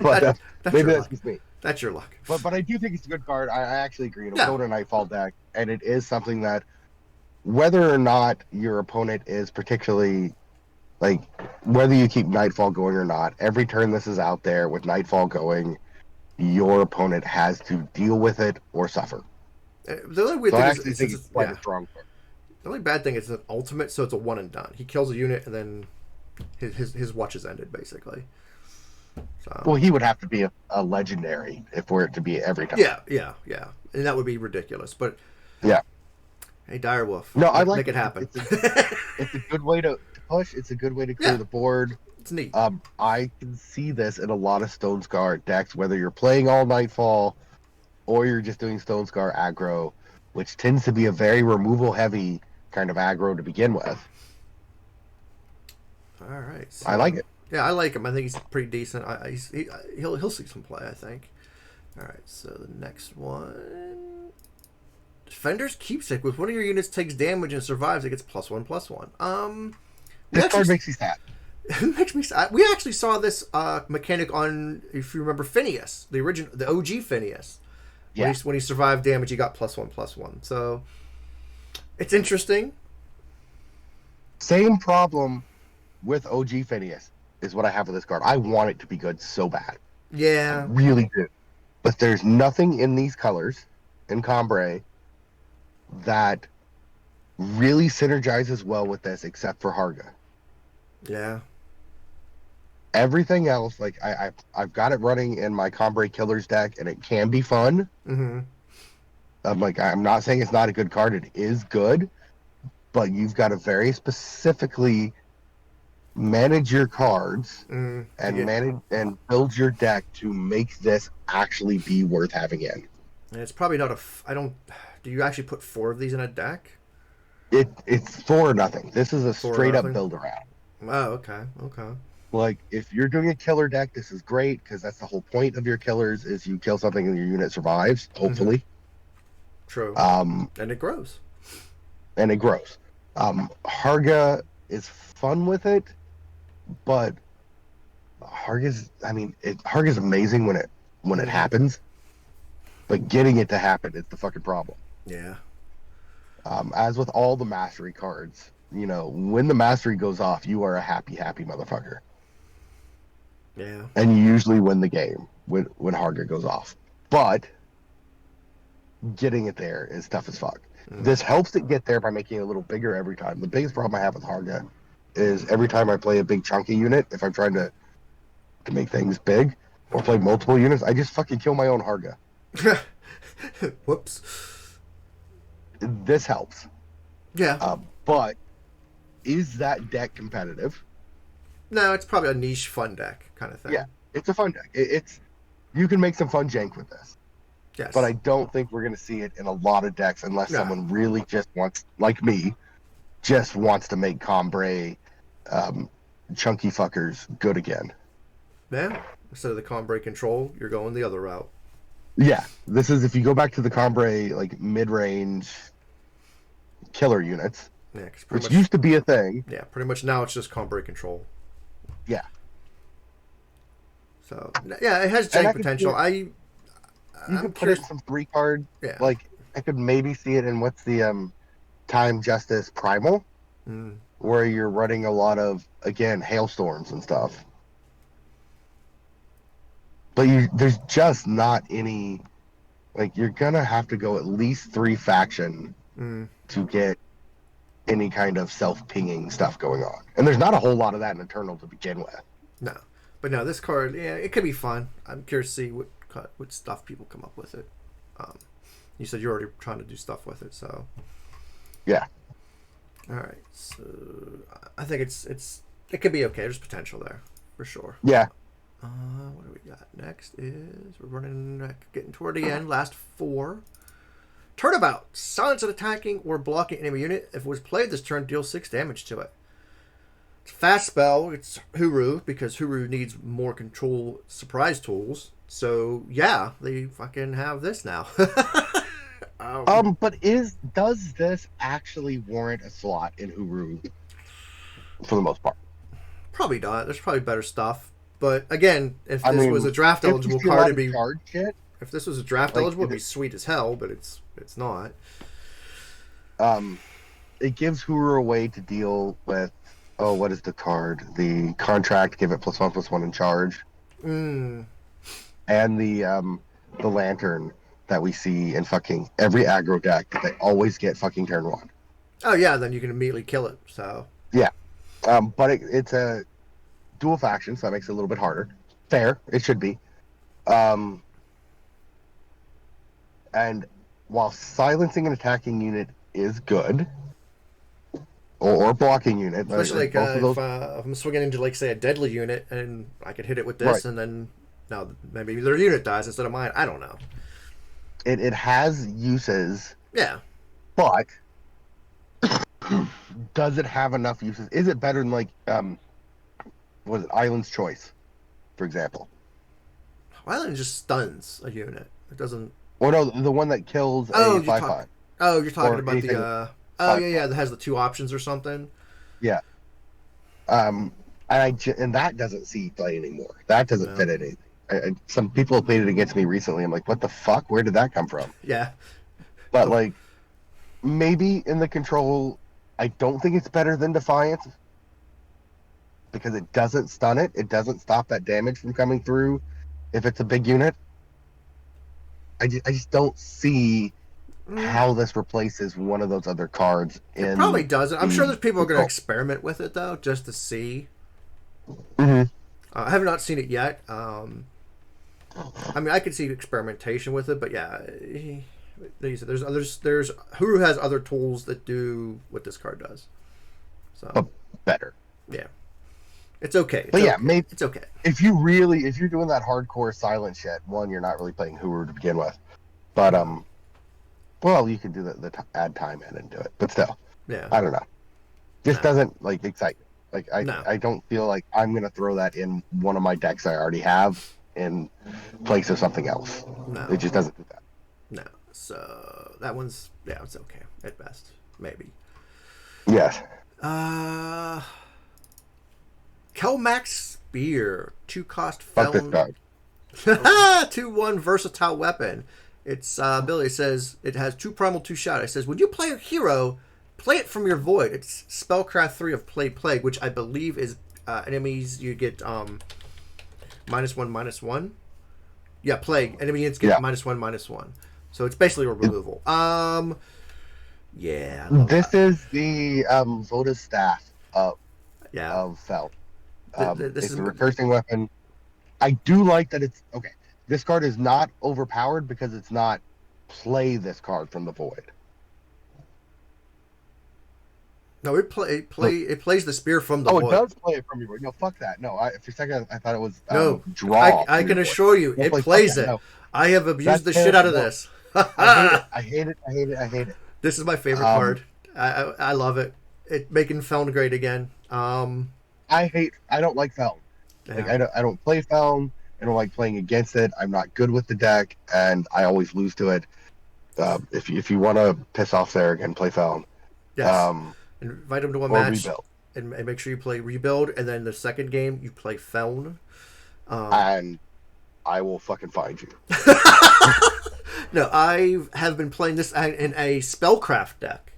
but maybe that's just me. That's your luck. But I do think it's a good card. I actually agree. It'll go to a Nightfall deck, and it is something that, whether or not your opponent is particularly, like, whether you keep Nightfall going or not, every turn this is out there with Nightfall going, your opponent has to deal with it or suffer. The only weird thing is it's quite a strong card. The only bad thing is it's an ultimate, so it's a one and done. He kills a unit, and then his watch is ended, basically. So, well, he would have to be a legendary if we're to be every time. Yeah. And that would be ridiculous. But yeah. Hey, Direwolf. No, I like make it happen. It's a good way to push. It's a good way to clear the board. It's neat. I can see this in a lot of Stone Scar decks, whether you're playing all Nightfall or you're just doing Stone Scar aggro, which tends to be a very removal heavy kind of aggro to begin with. All right. So, I like it. Yeah, I like him. I think he's pretty decent. He'll see some play, I think. All right, so the next one, Defender's Keepsake. With one of your units takes damage and survives, it gets +1/+1. This card makes you sad. It makes me sad. We actually saw this mechanic on, if you remember, Phineas, the OG Phineas. Yeah. When he survived damage, he got +1/+1. So it's interesting. Same problem with OG Phineas is what I have with this card. I want it to be good so bad. I Yeah. really do. But there's nothing in these colors in Cambrai that really synergizes well with this except for Harga. Yeah. Everything else, like I've got it running in my Cambrai Killers deck, and it can be fun. Mm-hmm. I'm not saying it's not a good card. It is good, but you've got to very specifically manage your cards and manage and build your deck to make this actually be worth having in. And it's probably not I don't. Do you actually put 4 of these in a deck? It's 4 or nothing. This is a 4 or straight up nothing? build around. Oh, okay. Okay. Like if you're doing a killer deck, this is great because that's the whole point of your killers is you kill something and your unit survives. Hopefully, True. and it grows. it grows. Harga is fun with it, but Harga's amazing when it happens, but getting it to happen is the fucking problem. Yeah. As with all the mastery cards, when the mastery goes off, you are a happy motherfucker. Yeah. And you usually win the game when Harga goes off. But getting it there is tough as fuck. This helps it get there by making it a little bigger every time. The biggest problem I have with Harga is every time I play a big chunky unit, if I'm trying to make things big or play multiple units, I just fucking kill my own Harga. Whoops. This helps. Yeah. But is that deck competitive? No, it's probably a niche fun deck kind of thing. Yeah, it's a fun deck. You can make some fun jank with this. Yes. But I don't think we're going to see it in a lot of decks unless someone really just wants, like me, just wants to make Cambrai chunky fuckers good again. Yeah. Instead of the Cambrai control, you're going the other route. Yeah, this is if you go back to the Cambrai like mid-range killer units, which used to be a thing. Yeah, pretty much now it's just Cambrai control. Yeah. So yeah, it has jank potential. You could put it in some 3-card. Yeah. Like I could maybe see it in what's the Time Justice Primal, where you're running a lot of hailstorms and stuff. But there's just not any. Like you're gonna have to go at least 3 faction to get any kind of self-pinging stuff going on, and there's not a whole lot of that in Eternal to begin with. No, but no, this card, yeah, it could be fun. I'm curious to see what stuff people come up with it. You said you're already trying to do stuff with it, so yeah. All right, so I think it could be okay. There's potential there for sure. Yeah. What do we got next? We're getting toward the end. Last 4. Turnabout. Silence an attacking or blocking enemy unit. If it was played this turn, deal 6 damage to it. It's a fast spell. It's Huru, because Huru needs more control surprise tools. So, yeah, they fucking have this now. But does this actually warrant a slot in Huru for the most part? Probably not. There's probably better stuff. But, again, if this was a draft eligible card, it'd be... If this was a draft eligible, it'd be sweet as hell, but it's not. It gives Huru a way to deal with what is the card? The contract, give it +1/+1 in charge. And the lantern that we see in fucking every aggro deck that they always get fucking turn 1. Oh yeah, then you can immediately kill it. So yeah. But it's a dual faction, so that makes it a little bit harder. Fair, it should be. And while silencing an attacking unit is good, or blocking unit, especially like if I'm swinging into like say a deadly unit and I could hit it with this, and then now maybe their unit dies instead of mine. I don't know. It has uses. Yeah. But does it have enough uses? Is it better than like was it Island's Choice, for example? Island just stuns a unit. It doesn't. Well, no, the one that kills a 5/5. You're talking about the. That has the 2 options or something. Yeah. And that doesn't see play anymore. That doesn't No. fit anything. Some people have played it against me recently. I'm like, what the fuck? Where did that come from? Yeah. But Oh, like, maybe in the control, I don't think it's better than Defiance because it doesn't stun it. It doesn't stop that damage from coming through if it's a big unit. I just don't see mm, how this replaces one of those other cards it probably in doesn't. I'm sure the there's people who are going to control. experiment with it though, just to see. Mm-hmm. I have not seen it yet. I mean, I could see experimentation with it, but yeah, there's others. There's who has other tools that do what this card does. So But better. yeah, it's okay. It's But yeah, okay. maybe It's okay. if you're doing that hardcore silent shit, one, you're not really playing Hoover to begin with. But No. well, you could do add time in and do it. But still, Yeah. I don't know. Just No. doesn't like excite me. Like No. I don't feel like I'm gonna throw that in one of my decks I already have in place of something else. No. It just doesn't do that. No. So that one's it's okay at best, maybe. Yes. Uh, Kelmax Spear, 2-cost Fuck this felon, card. 2/1 versatile weapon. It's Billy says it has 2 primal, 2 shot. It says when you play a hero, play it from your void. It's spellcraft 3 of play plague, which I believe is enemies you get -1/-1. Yeah, plague enemies get Yeah. -1/-1. So it's basically a removal. Yeah, I love This that. is the Voda's staff Yeah, of Fel. this It's is a recursing weapon. I do like that it's okay. This card is not overpowered because it's not play this card from the void. no. It plays the spear from the Oh, it void. does play it from your void. No, fuck that. No, for a second I thought it was No, draw I from your can void. assure you, No, it like, fuck plays that. it. No, I have abused that's the shit out terrible. of No, this. I hate it. I hate it. I hate it. I hate it. This is my favorite Um, card. I love it. It making Feln great again. I don't like Feln. Like Yeah, I don't play Feln. I don't like playing against it. I'm not good with the deck, and I always lose to it. If you want to piss off Seragyn, play Feln. yes. Um, Invite him to a or match, rebuild. and make sure you play rebuild, and then the second game you play Feln. And I will fucking find you. No, I have been playing this in a spellcraft deck.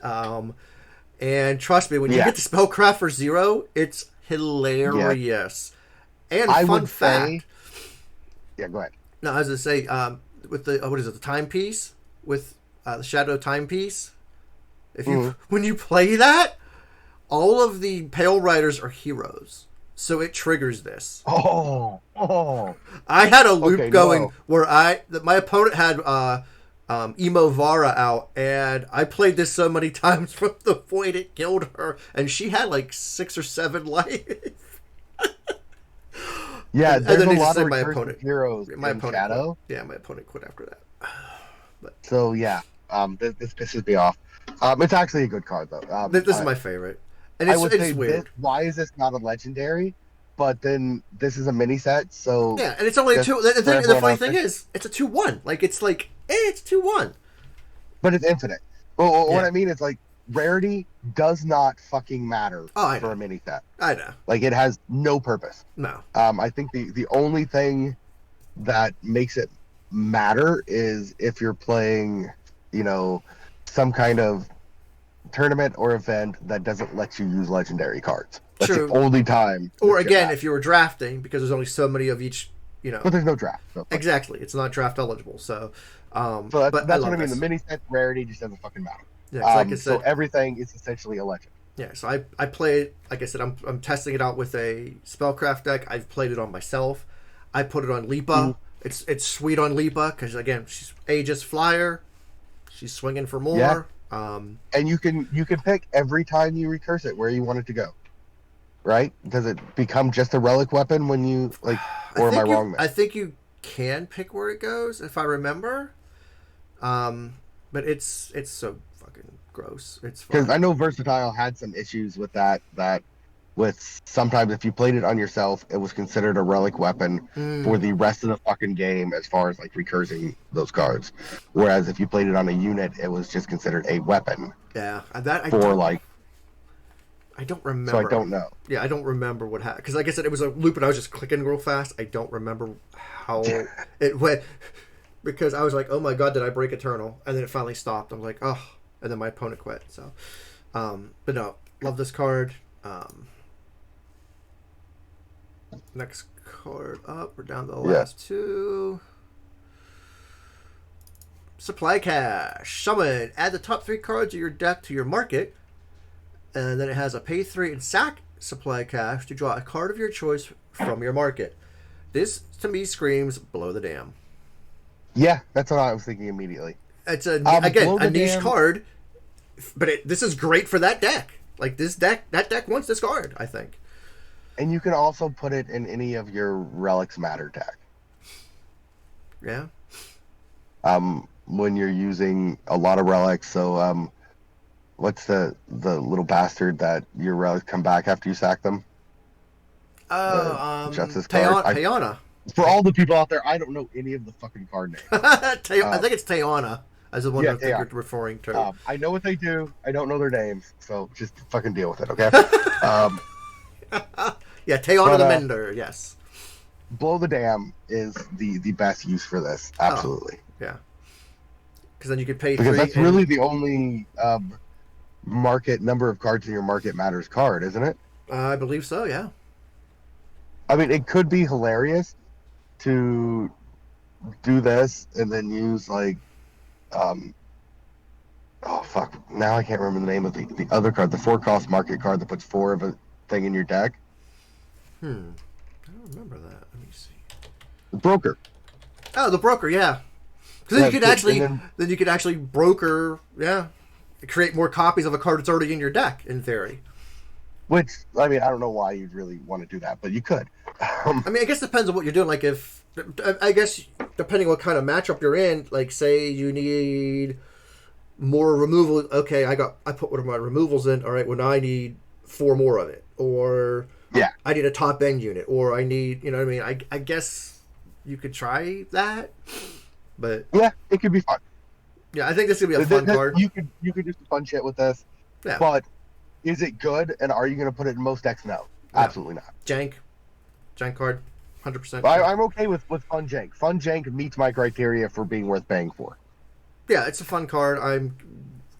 And trust me, when you Yeah. get to spellcraft for 0, it's hilarious. And I fun would fact. say, yeah, go ahead. No, I was gonna say, with the what is it, the timepiece with the shadow timepiece. If you when you play that, all of the Pale Riders are heroes, so it triggers this. Oh. I had a loop Okay, going no. where my opponent had Emo Vara out, and I played this so many times from the void it killed her, and she had like 6 or 7 life. Yeah, And there's then a he just lot said of my recursive opponent. heroes My in opponent Shadow. quit. Yeah, my opponent quit after that. So yeah, this pisses me off. It's actually a good card though. This is my favorite, and I would say it's weird. why is this not a legendary? But then this is a mini set, so Yeah, and it's only a just 2. for The everyone funny out thing there. is, it's a 2/1. Like it's 2/1. But it's infinite. Well, what Yeah. I mean is like rarity does not fucking matter Oh, I for know. a mini set. I know. Like it has no purpose. No. I think the only thing that makes it matter is if you're playing, some kind of tournament or event that doesn't let you use legendary cards. That's True. the only time. Or this shit again, matters. if you were drafting, because there's only so many of each. But there's no draft. So, Exactly. It's not draft eligible. So, so but I that's love what I mean. this. The mini set rarity just doesn't fucking matter. Yeah, 'cause like I So said, everything is essentially a legend. yeah. So I play it. Like I said, I'm testing it out with a spellcraft deck. I've played it on myself. I put it on Lipa. It's sweet on Lipa because again, she's Aegis Flyer. She's swinging for more. Yeah. And you can pick every time you recurse it where you want it to go. Right? Does it become just a relic weapon when you like, or am I wrong there? I think you can pick where it goes if I remember. But it's so fucking gross. It's Because fun. I know Versatile had some issues with that. With sometimes if you played it on yourself, it was considered a relic weapon for the rest of the fucking game as far as like recursing those cards. Whereas if you played it on a unit, it was just considered a weapon Yeah, that I for don't, like I don't So I remember. don't know. Yeah, I don't remember what happened. Because like I said, it was a loop and I was just clicking real fast. I don't remember how it went. Because I was like, oh my god, did I break Eternal? And then it finally stopped. I'm like, oh. And then my opponent quit. So, but no, love this card. Next card up. We're down to the last two. Supply Cache. Summon. Add the top 3 cards of your deck to your market. And then it has a pay 3 and sack Supply Cache to draw a card of your choice from your market. This, to me, screams Blow the Dam. Yeah, that's what I was thinking immediately. It's, a niche card, but this is great for that deck. Like, that deck wants this card, I think. And you can also put it in any of your Relics Matter deck. Yeah. When you're using a lot of relics, so what's the little bastard that your relics come back after you sack them? Justice card. Tayana. For all the people out there, I don't know any of the fucking card names. I think it's Tayana as the one I think you're referring to. I know what they do. I don't know their names, so just fucking deal with it, okay? Yeah, Tayana the Mender, yes. Blow the Dam is the best use for this, absolutely. Yeah. Because then you could pay because that's really the only market number of cards in your market matters card, isn't it? I believe so, yeah. I mean, it could be hilarious to do this and then use like oh fuck, now I can't remember the name of the other card, the 4-cost market card that puts 4 of a thing in your deck. I don't remember that. Let me see. The broker. Oh, the broker, yeah. Because then you could actually broker, create more copies of a card that's already in your deck, in theory. Which, I mean, I don't know why you'd really want to do that, but you could. I mean, I guess it depends on what you're doing. Like, I guess, depending on what kind of matchup you're in, like, say you need more removal. Okay, I put one of my removals in. All right, well, now I need 4 more of it. Or I need a top end unit. Or I need, you know what I mean? I guess you could try that. But yeah, it could be fun. Yeah, I think this would be a fun card. You could do some fun shit with this. Yeah. But is it good? And are you going to put it in most decks? No, absolutely not. Jank card, 100%. I'm okay with fun jank. Fun jank meets my criteria for being worth paying for. Yeah, it's a fun card. I'm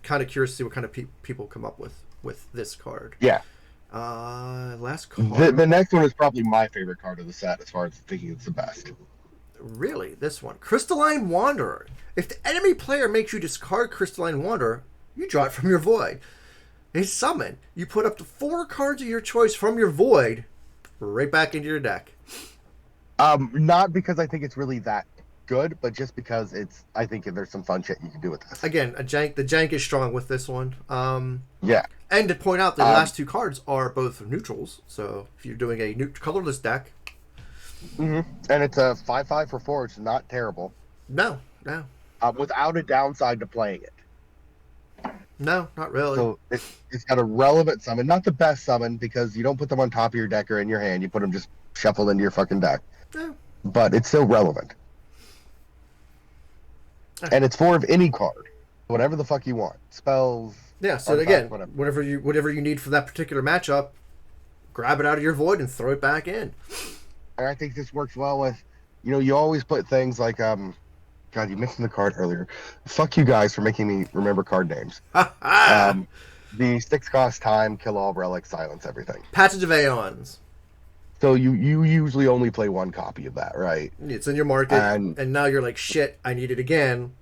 kind of curious to see what kind of people come up with this card. Yeah. Last card. The next one is probably my favorite card of the set as far as thinking it's the best. Really? This one. Crystalline Wanderer. If the enemy player makes you discard Crystalline Wanderer, you draw it from your void. A summon. You put up to 4 cards of your choice from your void right back into your deck. Not because I think it's really that good, but just because I think there's some fun shit you can do with this. Again, the jank is strong with this one. Yeah. And to point out, the last 2 cards are both neutrals. So if you're doing a colorless deck. Mm-hmm. And it's a 5/5 for 4. It's not terrible. No. Without a downside to playing it. No, not really. So it's got a relevant summon. Not the best summon, because you don't put them on top of your deck or in your hand. You put them just shuffled into your fucking deck. Yeah. But it's still relevant. And it's 4 of any card. Whatever the fuck you want. Spells. Yeah, so again, whatever you need for that particular matchup, grab it out of your void and throw it back in. And I think this works well with, you always put things like, God, you mentioned the card earlier. Fuck you guys for making me remember card names. The 6-cost time, kill all relics, silence everything. Passage of Aeons. So you usually only play 1 copy of that, right? It's in your market, and now you're like, shit, I need it again.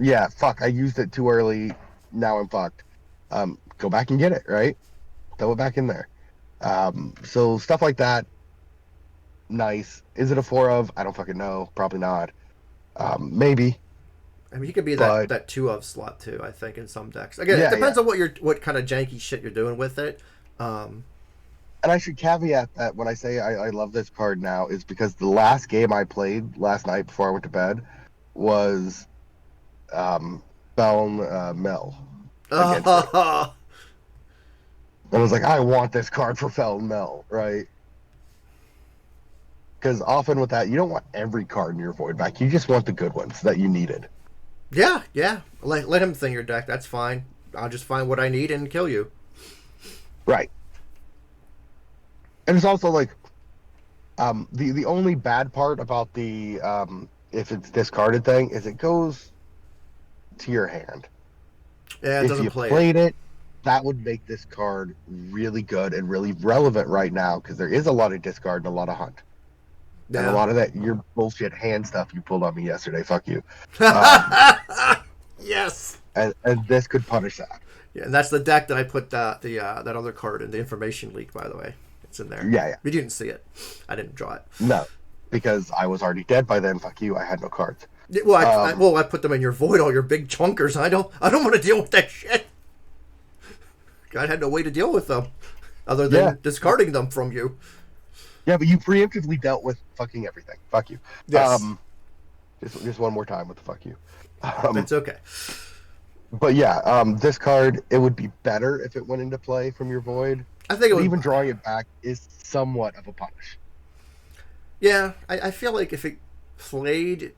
Yeah, fuck, I used it too early, now I'm fucked. Go back and get it, right? Throw it back in there. So stuff like that, nice. Is it a 4 of? I don't fucking know. Probably not. Maybe. I mean, he could be that 2 of slot too, I think, in some decks. Again, it depends on what kind of janky shit you're doing with it. And I should caveat that when I say I love this card now is because the last game I played last night before I went to bed was Feln Mel. And I was like, I want this card for Feln Mel, right? Because often with that, you don't want every card in your void back. You just want the good ones that you needed. Yeah. Let him thing your deck. That's fine. I'll just find what I need and kill you. Right. And it's also like the only bad part about the if it's discarded thing is it goes to your hand. Yeah, it If doesn't you play it. played it, that would make this card really good and really relevant right now because there is a lot of discard and a lot of hunt. And a Yeah. lot of that your bullshit hand stuff you pulled on me yesterday, fuck you. Um, Yes. and this could punish that. Yeah, and that's the deck that I put that other card in the information leak. By the way, it's in there. Yeah, yeah. You didn't see it. I didn't draw it. No, because I was already dead by then. Fuck you. I had no cards. Well, Um, I put them in your void, all your big chunkers. I don't want to deal with that shit. I had no way to deal with them, other than yeah, discarding them from you. yeah, but you preemptively dealt with fucking everything. Fuck you. Yes, Just one more time with the fuck you. that's okay. But yeah, this card it would be better if it went into play from your void. I think it But would. even drawing it back is somewhat of a punish. Yeah, I feel like if it played, it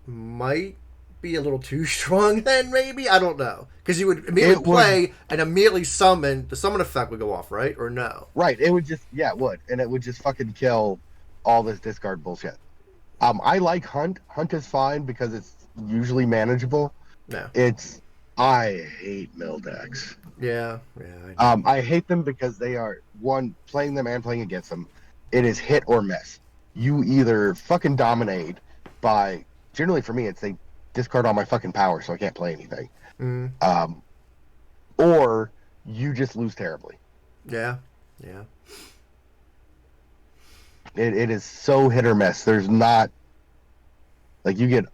might be a little too strong. Then maybe I don't know, because you would immediately play and immediately summon. The summon effect would go off, right? Or no? Right. It would just it would, and it would just fucking kill all this discard bullshit. I like hunt. Hunt is fine because it's usually manageable. No. I hate mill decks. Yeah, yeah. I hate them because they are one playing them and playing against them. It is hit or miss. You either fucking dominate by generally for me it's they discard all my fucking power so I can't play anything. Mm. Or you just lose terribly. Yeah, yeah. It is so hit or miss. There's not like you get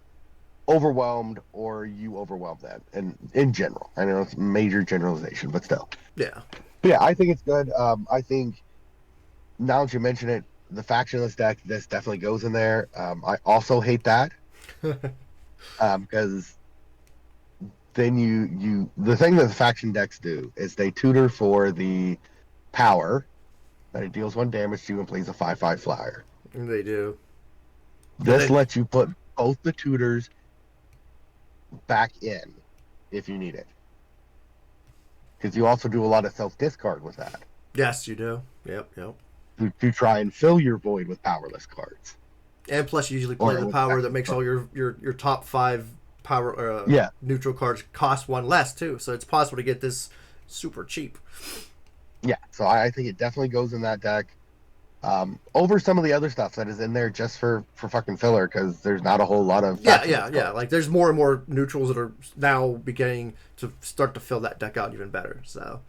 overwhelmed or you overwhelm them. And in general, I know it's major generalization, but still. Yeah. But yeah, I think it's good. I think now that you mention it, the factionless deck, this definitely goes in there. I also hate that because then you the thing that the faction decks do is they tutor for the power that it deals 1 damage to you and plays a 5/5 flyer. They do. This lets you put both the tutors back in if you need it. Because you also do a lot of self-discard with that. Yes, you do. Yep. To try and fill your void with powerless cards. And plus, you usually play the power that makes all your top 5 power neutral cards cost 1 less, too. So it's possible to get this super cheap. Yeah, so I think it definitely goes in that deck. Over some of the other stuff that is in there just for fucking filler, because there's not a whole lot of... Yeah. Like, there's more and more neutrals that are now beginning to start to fill that deck out even better, so...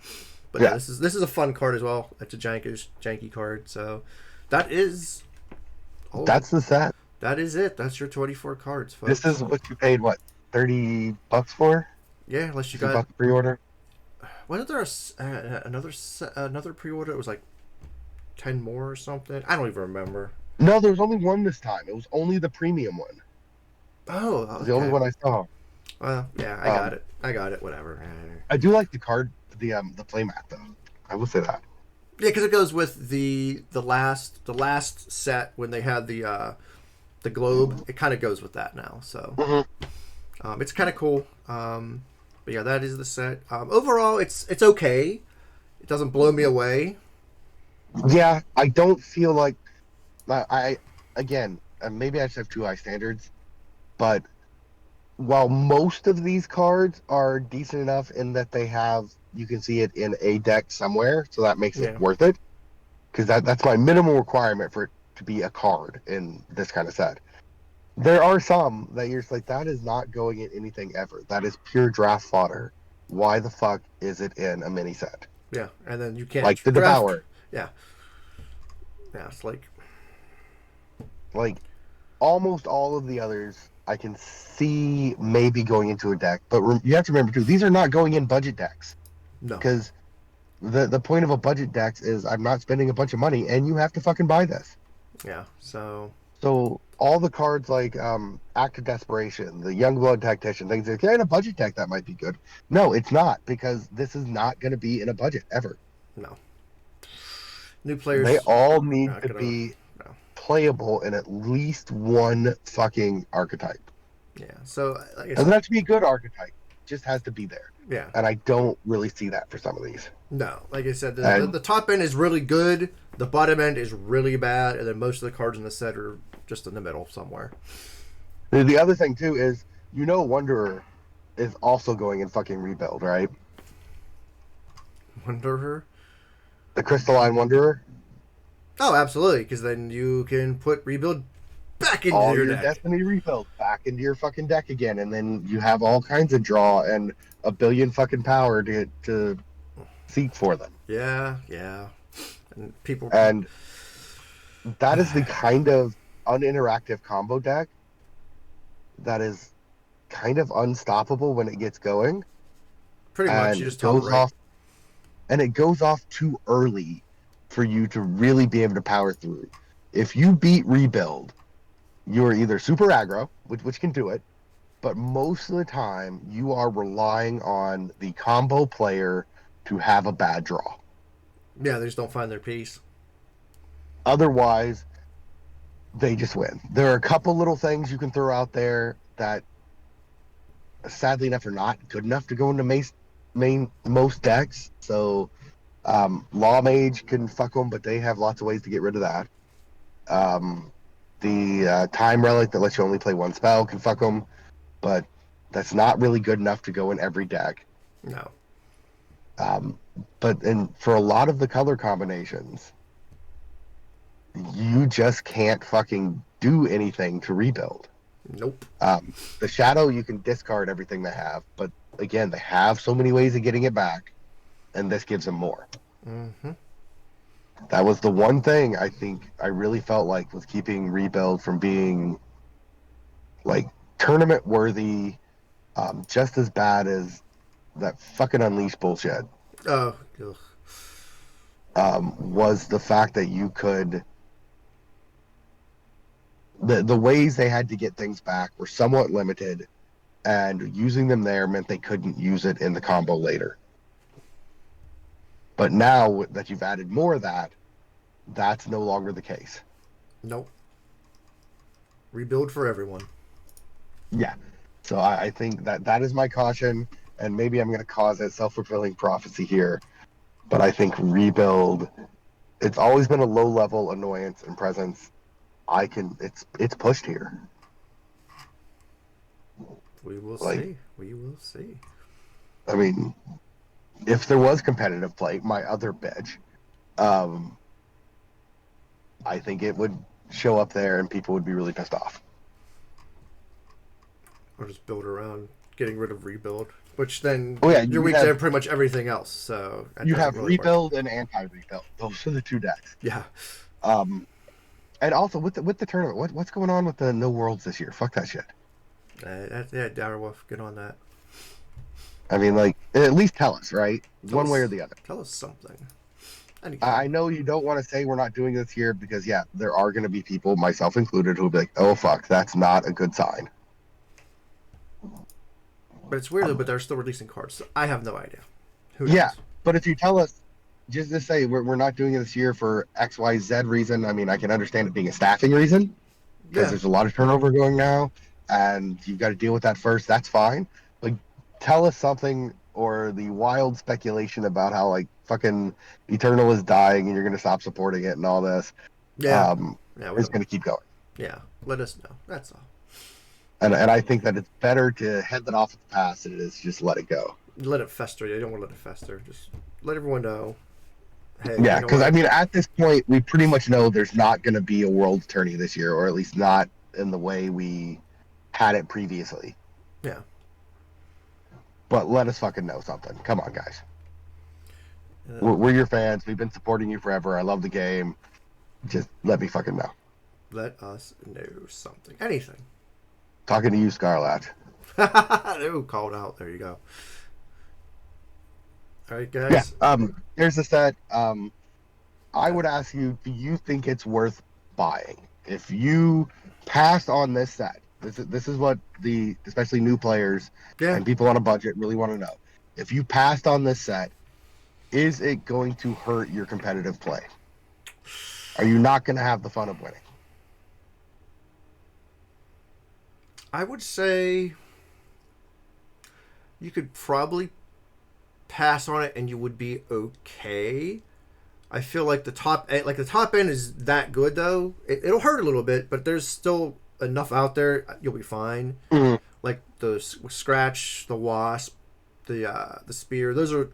But yeah, this is a fun card as well. It's a janky card. So that is. That's the set. That is it. That's your 24 cards, folks. This is what you paid. What, $30 for? Yeah, unless you got pre-order. Wasn't there another pre-order? It was like 10 more or something. I don't even remember. No, there was only one this time. It was only the premium one. Oh, okay. It was the only one I saw. Well, yeah, I got it. Whatever. I do like the card. The playmat though, I will say that. Yeah, because it goes with the last set when they had the globe. It kind of goes with that now, so it's kind of cool. But yeah, that is the set. Overall, it's okay. It doesn't blow me away. Yeah, I don't feel like I again maybe I just have too high standards, but while most of these cards are decent enough in that they have. You can see it in a deck somewhere, so that makes it worth it. Because that's my minimum requirement for it to be a card in this kind of set. There are some that you're just like, that is not going in anything ever. That is pure draft fodder. Why the fuck is it in a mini set? Yeah, and then you can't like the Devour. Yeah, it's like almost all of the others. I can see maybe going into a deck, but you have to remember too, these are not going in budget decks. No. Because the point of a budget deck is I'm not spending a bunch of money and you have to fucking buy this. Yeah, so all the cards like Act of Desperation, the Youngblood Tactician, things like in a budget deck that might be good. No, it's not, because this is not going to be in a budget ever. No. New players. They all need to be playable in at least one fucking archetype. Yeah, so... It doesn't have to be a good archetype. just has to be there. Yeah. And I don't really see that for some of these. No, like I said, And the top end is really good. The bottom end is really bad, and then most of the cards in the set are just in the middle somewhere. the other thing too is, Wanderer is also going in fucking rebuild, right? Wanderer. The Crystalline Wanderer. Oh, absolutely, because then you can put rebuild back into All your your deck. Destiny rebuild back into your fucking deck again, and then you have all kinds of draw and a billion fucking power to seek for them. Yeah, yeah, and people. And that is the kind of uninteractive combo deck that is kind of unstoppable when it gets going, Pretty much, and you just tolerate. it goes off too early for you to really be able to power through. If you beat rebuild, you're either super aggro, which can do it, but most of the time you are relying on the combo player to have a bad draw. Yeah, they just don't find their piece. Otherwise, they just win. There are a couple little things you can throw out there that, sadly enough, are not good enough to go into most decks. So, Law Mage can fuck them, but they have lots of ways to get rid of that. The Time Relic that lets you only play one spell can fuck them, but that's not really good enough to go in every deck. No. Um, but for a lot of the color combinations, you just can't fucking do anything to rebuild. Nope. The Shadow, you can discard everything they have, but again, they have so many ways of getting it back, and this gives them more. Mm-hmm. That was the one thing I think I really felt like was keeping rebuild from being like tournament worthy, just as bad as that fucking Unleash bullshit. Oh, ugh. Was the fact that you could the ways they had to get things back were somewhat limited, and using them there meant they couldn't use it in the combo later. But now that you've added more of that, that's no longer the case. Nope. Rebuild for everyone. Yeah. So I think that is my caution, and maybe I'm going to cause a self-fulfilling prophecy here, but I think rebuild, it's always been a low-level annoyance and presence. It's pushed here. We will Like, see. We will see. I mean, if there was competitive play, my other bitch, um, I think it would show up there and people would be really pissed off. Or just build around getting rid of rebuild, which then Oh yeah, you're weak to pretty much everything else. So that you doesn't have really rebuild work. and anti-rebuild. Those are the two decks. Yeah. Um, and also with the tournament, what's going on with the no worlds this year? Fuck that shit. Yeah, Direwolf, get on that. I mean, like, at least tell us, right? Tell One way or us, the other. tell us something. Anything. I know you don't want to say we're not doing this here because, yeah, there are going to be people, myself included, who'll be like, oh, fuck, that's not a good sign. But it's weird, but they're still releasing cards. So I have no idea. Who knows? Yeah, but if you tell us, just to say we're not doing it this year for XYZ reason, I mean, I can understand it being a staffing reason because Yeah. there's a lot of turnover going now and you've got to deal with that first. That's fine. Like, tell us something, or the wild speculation about how, like, fucking Eternal is dying and you're going to stop supporting it and all this, Yeah. Yeah. is going to keep going. Yeah. Let us know. That's all. And I think that it's better to head that off at the pass than it is just let it go. Let it fester. You don't want to let it fester. Just let everyone know. Hey, Yeah, you know because what? I mean, at this point, we pretty much know there's not going to be a World Tourney this year, or at least not in the way we had it previously. Yeah. But let us fucking know something. Come on, guys. Uh, We're your fans. We've been supporting you forever. I love the game. Just let me fucking know. let us know something. Anything. Talking to you, Scarlet. Ooh, called out. There you go. All right, guys. Yeah. Here's the set. I would ask you, do you think it's worth buying? If you pass on this set, this is what especially new players Yeah. and people on a budget really want to know. If you passed on this set, is it going to hurt your competitive play? Are you not going to have the fun of winning? I would say you could probably pass on it and you would be okay. I feel like the top end is that good though. It'll hurt a little bit, but there's still enough out there. You'll be fine. Mhm. Like the scratch, the wasp, the spear. Those are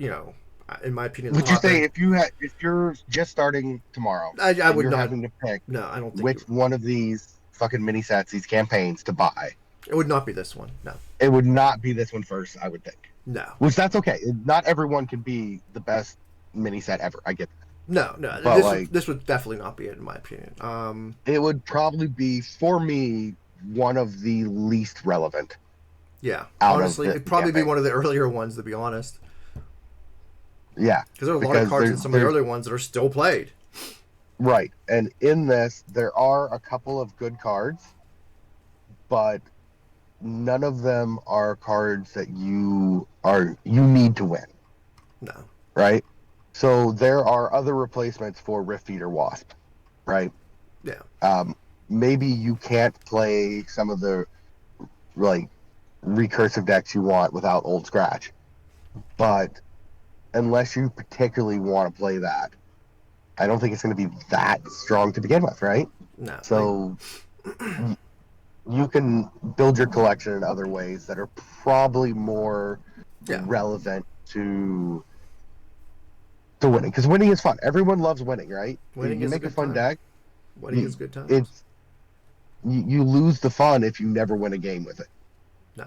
in my opinion the Would you top say end. if you're just starting tomorrow I and would you're not. having to pick No, I don't think which one of these fucking mini sets, these campaigns to buy, it would not be this one. No, it would not be this one first, I would think. no, Which that's okay. Not everyone can be the best mini set ever. I get that. no. But like This would definitely not be it in my opinion. it would probably be for me one of the least relevant Yeah, out of honestly, the it'd probably be campaign. one of the earlier ones to be honest, Yeah. because there are a lot of Because cards in some of the earlier ones that are still played. right. And in this there are a couple of good cards, but none of them are cards that you need to win, No, right? So there are other replacements for Rift Eater Wasp, right? yeah, Maybe you can't play some of the like recursive decks you want without Old Scratch, but unless you particularly want to play that, I don't think it's going to be that strong to begin with, right? no, So you can build your collection in other ways that are probably more yeah, relevant to winning, because winning is fun. Everyone loves winning, right? winning You is a make a good fun time. deck. Winning is good times. It's you lose the fun if you never win a game with it. No,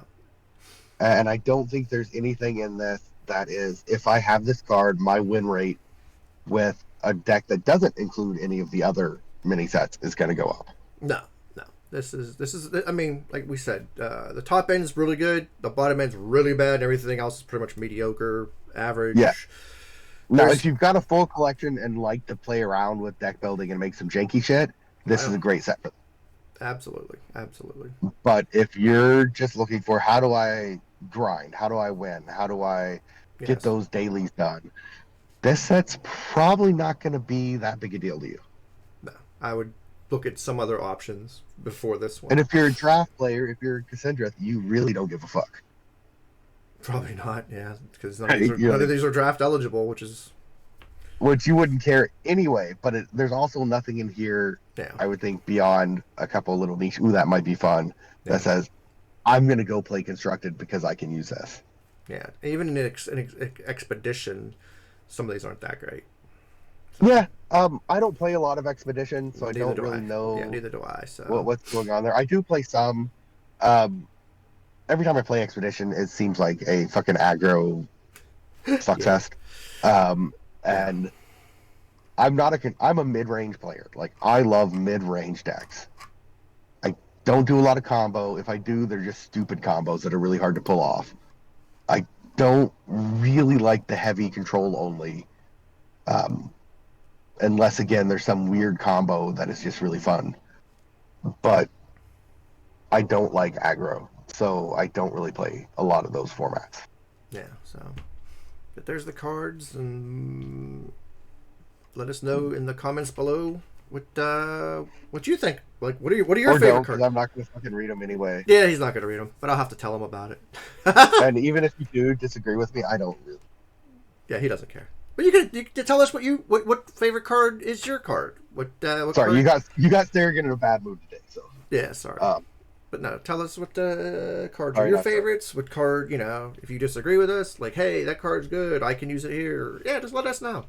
And I don't think there's anything in this that is, if I have this card, my win rate with a deck that doesn't include any of the other mini sets is going to go up. no, no. This is. I mean, like we said, the top end is really good. The bottom end's really bad. And everything else is pretty much mediocre, average. Yeah. Now, There's- if you've got a full collection and like to play around with deck building and make some janky shit, this is a great set for them. Absolutely, absolutely. But if you're just looking for how do I grind, how do I win, how do I get Yes. those dailies done, this set's probably not going to be that big a deal to you. No, I would look at some other options before this one. And if you're a draft player, if you're a Cassandra, you really don't give a fuck. Probably not, yeah, because Right, none of these are draft eligible, which is Which you wouldn't care anyway, but there's also nothing in here, yeah, I would think, beyond a couple of little niche, ooh, that might be fun, Yeah. that says, I'm going to go play Constructed because I can use this. yeah. Even in an expedition, some of these aren't that great. Yeah, I don't play a lot of Expedition, so I Neither don't do really know Yeah, neither do I. So what's going on there. I do play some. Every time I play Expedition, it seems like a fucking aggro fuckfest. And I'm a mid-range player. Like, I love mid-range decks. I don't do a lot of combo. If I do, they're just stupid combos that are really hard to pull off. I don't really like the heavy control only. Unless, again, there's some weird combo that is just really fun. But I don't like aggro, so I don't really play a lot of those formats. yeah, so but there's the cards, and let us know in the comments below what you think. Like, what are your Or favorite don't, because cards? I'm not going to fucking read them anyway. Yeah, he's not gonna read them, but I'll have to tell him about it. And even if you do disagree with me, I don't really. Yeah, he doesn't care. But you can tell us what favorite card is your card. What Sorry, card? you got Seragyn in a bad mood today. So Yeah, sorry. But no, tell us what cards are Sorry, your not sorry. favorites. What card, if you disagree with us, like, hey, that card's good, I can use it here. Yeah, just let us know.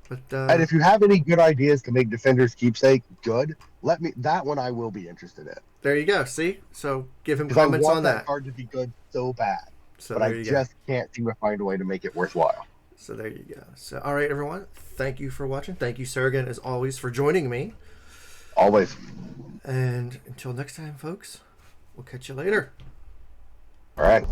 But and if you have any good ideas to make Defender's Keepsake good, let me. That one I will be interested in. there you go. See, so give him Because I comments want on that that. card to be good so bad, So but there I you just can't seem to find a way to make it worthwhile. So there you go. So all right, everyone. Thank you for watching. Thank you, Seragyn, as always, for joining me. Always. And until next time, folks, we'll catch you later. All right.